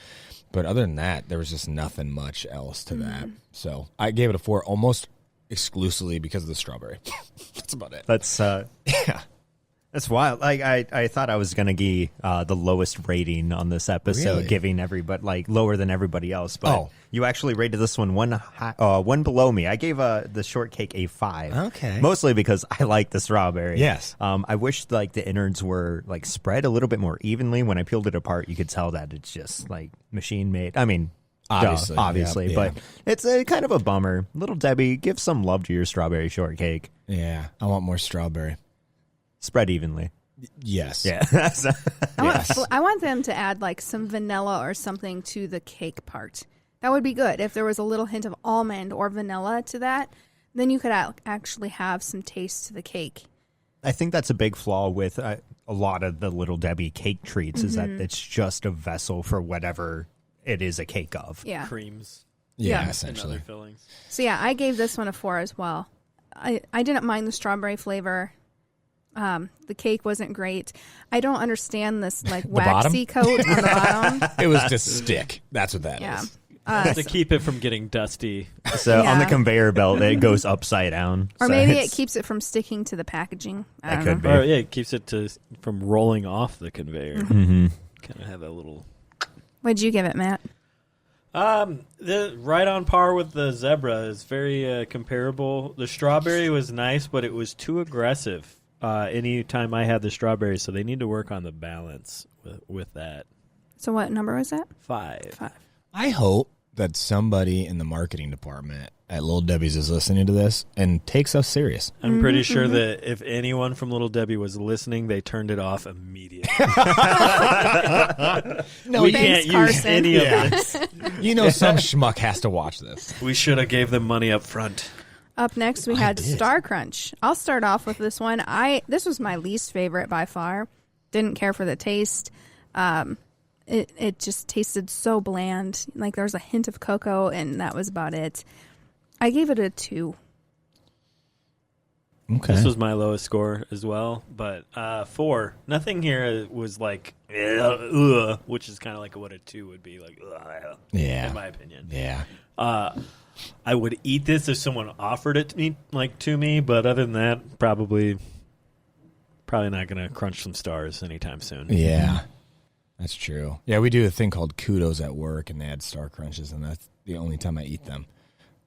But other than that, there was just nothing much else to that. So I gave it a 4 almost exclusively because of the strawberry. That's about it. That's Yeah. That's wild. Like I thought I was gonna give the lowest rating on this episode, Really? giving everybody like lower than everybody else. But Oh. you actually rated this one one below me. I gave the shortcake a 5. Okay. Mostly because I like the strawberry. Yes. I wish like the innards were like spread a little bit more evenly. When I peeled it apart, you could tell that it's just like machine made. I mean, obviously, yeah. but it's a kind of a bummer. Little Debbie, give some love to your strawberry shortcake. Yeah. I want more strawberry. Spread evenly. Yes. Yeah. I want them to add like some vanilla or something to the cake part. That would be good. If there was a little hint of almond or vanilla to that, then you could actually have some taste to the cake. I think that's a big flaw with a lot of the Little Debbie cake treats is that it's just a vessel for whatever it is a cake of. Yeah. Creams Yeah, Yeah. essentially. and other fillings. So yeah, I gave this one a 4 as well. I didn't mind the strawberry flavor. The cake wasn't great. I don't understand this like waxy coat on the bottom. It was just stick. That's what that is. Yeah. To keep it from getting dusty. So on the Yeah. conveyor belt, it goes upside down. Or So maybe it it's- keeps it from sticking to the packaging. I That don't could know. be. Or, yeah, it keeps it from rolling off the conveyor. Mm-hmm. Kind of have that little. What'd you give it, Matt? Right on par with the zebra. Is very comparable. The strawberry was nice, but it was too aggressive. Any time I had the strawberry, so they need to work on the balance with that. So what number was that? 5. 5. I hope that somebody in the marketing department at Little Debbie's is listening to this and takes us serious. I'm pretty sure that if anyone from Little Debbie was listening, they turned it off immediately. No, we Thanks, can't use Carson. any Yeah. of this. You know, some schmuck has to watch this. We should have gave them money up front. Up next, we had did. Star Crunch. I'll start off with this one. This was my least favorite by far. Didn't care for the taste. It just tasted so bland. Like there was a hint of cocoa, and that was about it. I gave it a 2. Okay. This was my lowest score as well, but 4. Nothing here was like, which is kind of like what a 2 would be, like, Yeah. in my opinion. Yeah. I would eat this if someone offered it to me, but other than that, probably Probably not going to crunch some stars anytime soon. Yeah, that's true. Yeah, we do a thing called kudos at work, and they add Star Crunches, and that's the only time I eat them.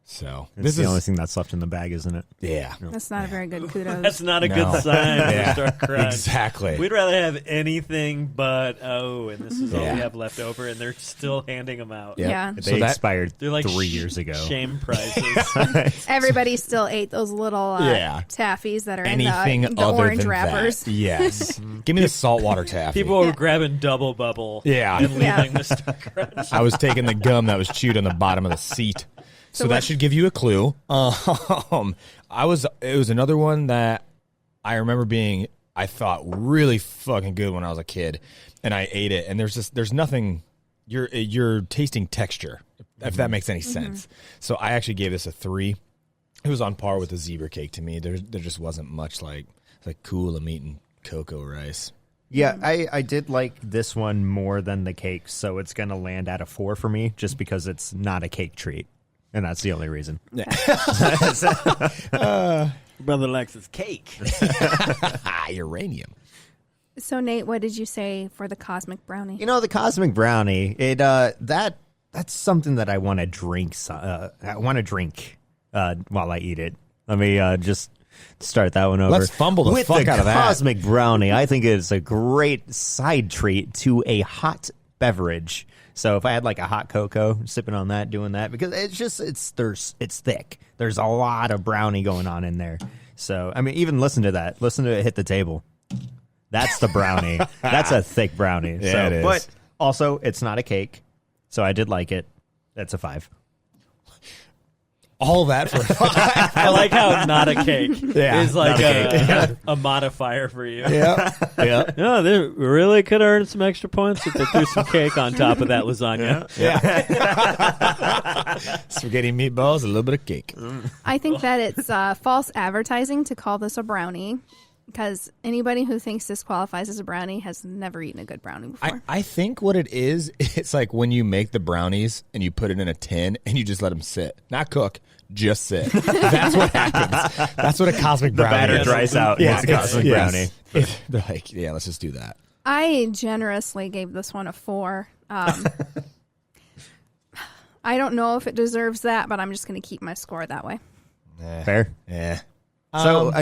So It's the only thing that's left in the bag, isn't it? Yeah. That's not a very good kudos. That's not a No. good sign Yeah, for Star Crunch. exactly. We'd rather have anything but, and this is all Yeah. we have left over, and they're still handing them out. Yep. Yeah. They So that- expired They're like 3 years ago. shame prizes. Everybody still ate those little Yeah. taffies that are Anything in the other orange than wrappers. that. Yes. Give me the saltwater taffy. People were Yeah. grabbing double bubble Yeah. and leaving Yeah. the Star Crunch. I was taking the gum that was chewed on the bottom of the seat. So that should give you a clue. It was another one that I remember being, I thought, really fucking good when I was a kid, and I ate it. And there's nothing. You're tasting texture, if that makes any sense. So I actually gave this a 3. It was on par with the zebra cake to me. There just wasn't much like cool. I'm eating cocoa rice. Yeah, I did like this one more than the cake, so it's going to land at a 4 for me just because it's not a cake treat. And that's the only reason. Brother likes his cake. Uranium. So, Nate, what did you say for the cosmic brownie? You know, the cosmic brownie, that's something that I want to drink. I want to drink while I eat it. Let me just start that one over. Let's fumble the With fuck out of that. cosmic brownie, I think it's a great side treat to a hot beverage. So if I had like a hot cocoa, sipping on that, doing that, because it's thick. There's a lot of brownie going on in there. So I mean, even listen to that. Listen to it hit the table. That's the brownie. That's a thick brownie. Yeah, so, it is. But also, it's not a cake, so I did like it. That's a 5. All that for 5. I like how not a cake Yeah, is like not a a modifier for you. Yeah. Yeah. No, they really could earn some extra points if they threw some cake on top of that lasagna. Spaghetti meatballs, a little bit of cake. I think that it's false advertising to call this a brownie because anybody who thinks this qualifies as a brownie has never eaten a good brownie before. I think what it is, it's like when you make the brownies and you put it in a tin and you just let them sit. Not cook, just sit. That's what happens. That's what a cosmic brownie batter is. dries out. Yeah, It's a cosmic brownie. They're like, yeah, let's just do that. I generously gave this one a 4. I don't know if it deserves that, but I'm just going to keep my score that way. Fair. Yeah. So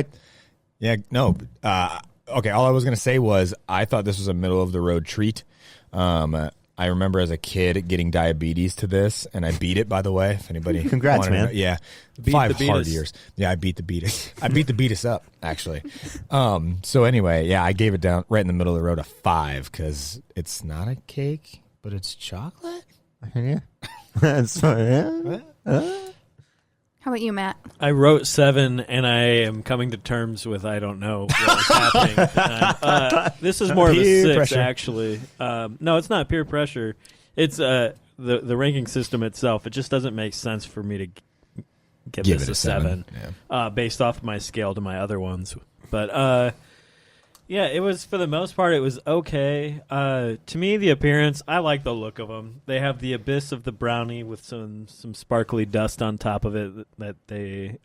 Okay, all I was going to say was I thought this was a middle-of-the-road treat. I remember as a kid getting diabetes to this, and I beat it, by the way, if anybody Congrats, wanted to man. know. Yeah. Beat 5 the hard beatus. years. Yeah, I beat the beatus. I beat the beatus up, actually. So anyway, yeah, I gave it down right in the middle of the road a 5 because it's not a cake, but it's chocolate. Yeah. That's yeah. How about you, Matt? I wrote 7, and I am coming to terms with I don't know what is happening. This is more of a Peer 6, pressure. actually. No, it's not peer pressure. It's the ranking system itself. It just doesn't make sense for me to give Give this it a a 7. based off of my scale to my other ones. But yeah, it was, for the most part, it was okay. To me, the appearance, I like the look of them. They have the abyss of the brownie with some sparkly dust on top of it that they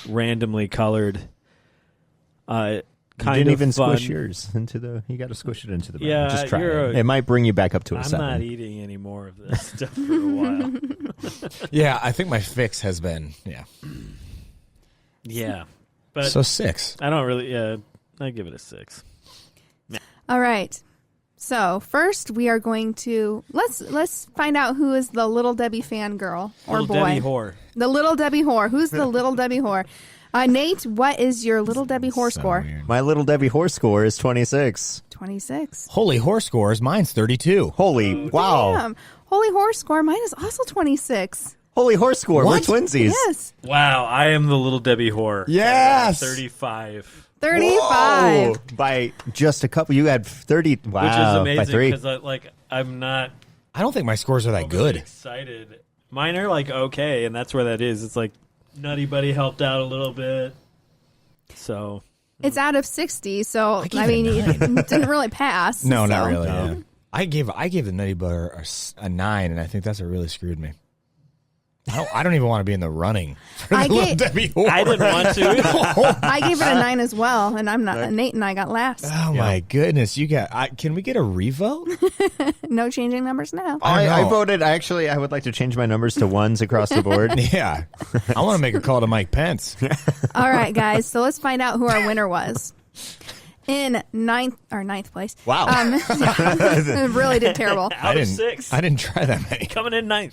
randomly colored. You Kind didn't of even fun. squish yours into the. You got to squish it into the. Yeah, brownie. Just try you're it. a- It might bring you back up to a I'm 7. not eating any more of this stuff for a while. Yeah, I think my fix has been, Yeah, but So 6. I don't really. Yeah, I give it a 6. All right. So first, we are going to let's find out who is the Little Debbie fangirl or Little boy. Debbie whore. The Little Debbie whore. Who's the Little Debbie whore? Nate, what is your Little Debbie whore So score? weird. My little Debbie horse score is 26. 26. Holy horse scores. Mine's 32. Holy wow! Damn. Holy horse score. Mine is also 26. Holy horse score. What? We're twinsies. Yes. Wow, I am the Little Debbie whore. Yes! 35. 35. Whoa. By just a couple. You had 30. Wow. Which is By amazing 3. because I'm not I don't think my scores are that overly good. excited. Mine are like okay, and that's where that is. It's like Nutty Buddy helped out a little bit. So It's out of 60, so gave I it a mean, nine. it didn't really pass. No, not so. really. Yeah. I gave the Nutty Butter a 9, and I think that's what really screwed me. I don't even want to be in the running for I the Little gave- Debbie horse. I didn't want to. I gave it a 9 as well, and I'm not. Nate and I got last. Oh my goodness! You got. Can we get a revote? No changing numbers now. I know. voted. Actually, I would like to change my numbers to ones across the board. Yeah, I want to make a call to Mike Pence. All right, guys. So let's find out who our winner was. In ninth place. Wow. It really did terrible. I Out of didn't. 6. I didn't try that many. Coming in 9th.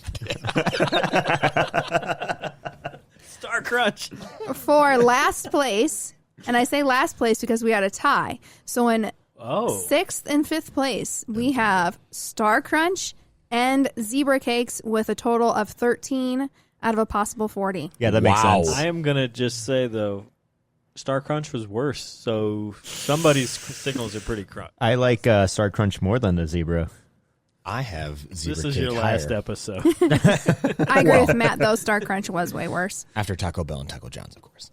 Star Crunch. For last place, and I say last place because we had a tie. So in Oh. 6th and 5th place, we have Star Crunch and Zebra Cakes with a total of 13 out of a possible 40. Yeah, that makes Wow. sense. I am going to just say, though, Star Crunch was worse. So somebody's signals are pretty crunch. I like Star Crunch more than the zebra. I have zebra This is cake your last higher. episode. I agree with Matt, though. Star Crunch was way worse. After Taco Bell and Taco John's, of course.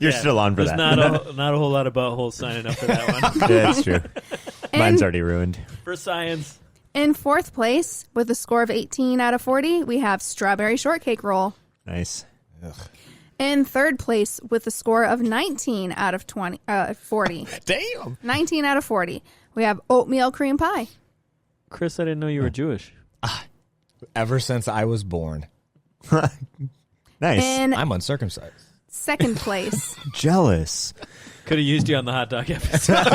You're still on for There's that. not a whole lot of buttholes signing up for that one. Yeah, that's true. Mine's already ruined. For science. In 4th place, with a score of 18 out of 40, we have Strawberry Shortcake Roll. Nice. In 3rd place, with a score of 19 out of 40. Damn. 19 out of 40. We have Oatmeal Cream Pie. Chris, I didn't know you were Jewish. Ever since I was born, Nice. In I'm uncircumcised. 2nd place, Jealous. Could have used you on the hot dog episode.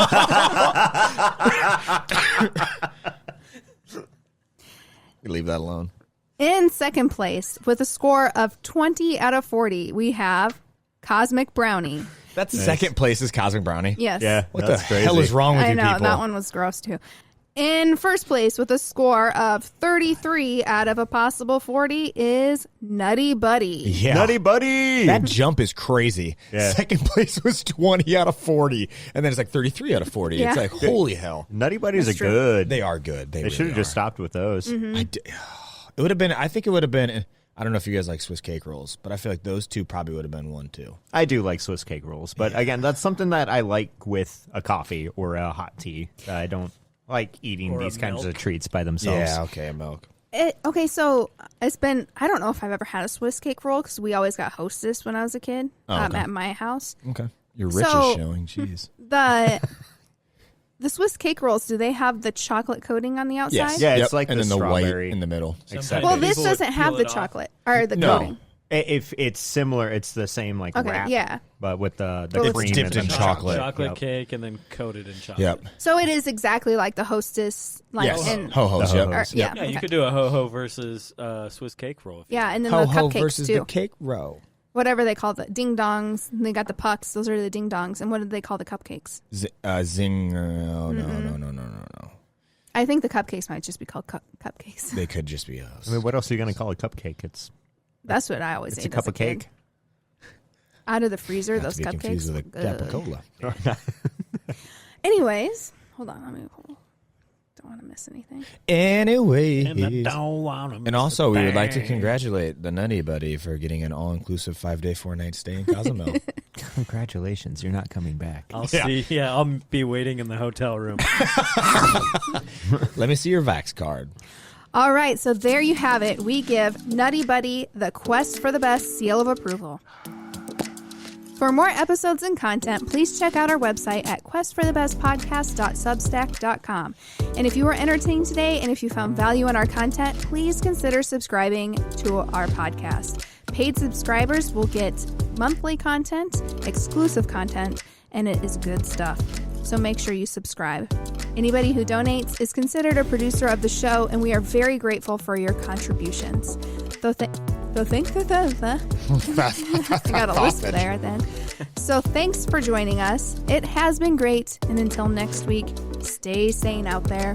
Leave that alone. in 2nd place, with a score of 20 out of 40, we have Cosmic Brownie. That's second place is Cosmic Brownie. Yes. Yeah. What that's the crazy. hell is wrong with I you know, people? that one was gross too. In 1st place, with a score of 33 out of a possible 40, is Nutty Buddy. Yeah. Nutty Buddy. That jump is crazy. Yeah. Second place was 20 out of 40. And then it's like 33 out of 40. Yeah. It's like, holy hell. Nutty Buddies That's are true. good. They are good. They They really should have just are. stopped with those. It would have been, I think it would have been, I don't know if you guys like Swiss cake rolls, but I feel like those two probably would have been one too. I do like Swiss cake rolls, but again, that's something that I like with a coffee or a hot tea. I don't like eating Or a these kinds of milk. treats by themselves. Yeah, okay, milk. Okay, so it's been, I don't know if I've ever had a Swiss cake roll because we always got Hostess when I was a kid okay. at my house. Okay. Your rich So- is showing. Jeez. The Swiss cake rolls, do they have the chocolate coating on the outside? Yes. Yeah, it's Yep. like and the then the strawberry. white in the middle. Except Well, People this would doesn't have peel the it off. chocolate or the No. coating. If it's similar, it's the same like Okay, wrap. yeah. But with the But it's cream dipped and in the chocolate. Chocolate Yep. cake and then coated in chocolate. Yep. So it is exactly like the Hostess, like Yes. in, Ho-hos, The yep. ho-hos. yeah, Yeah, you okay. could do a ho-ho versus Swiss cake roll. If you Yeah, and then Ho-ho the cupcakes versus too. the cake row. Whatever they call the ding dongs. They got the pucks. Those are the ding dongs. And what do they call the cupcakes? Zing. Oh, no. I think the cupcakes might just be called cupcakes. They could just be us. I mean, what else are you going to call a cupcake? It's That's what I always it's ate a cup as of kid. cake. Out of the freezer, Not those to be cupcakes. confused with a Ugh. Capicola. Anyways, hold on. Don't want to miss anything. Anyway. And I don't want to. And also, we would like to congratulate the Nutty Buddy for getting an all-inclusive 5-day, 4-night stay in Cozumel. Congratulations, you're not coming back. I'll see. Yeah, I'll be waiting in the hotel room. Let me see your Vax card. All right, so there you have it. We give Nutty Buddy the Quest for the Best seal of approval. For more episodes and content, please check out our website at questforthebestpodcast.substack.com. And if you were entertained today and if you found value in our content, please consider subscribing to our podcast. Paid subscribers will get monthly content, exclusive content, and it is good stuff. So make sure you subscribe. Anybody who donates is considered a producer of the show, and we are very grateful for your contributions. I got a lisp there then. So thanks for joining us. It has been great, and until next week, stay sane out there.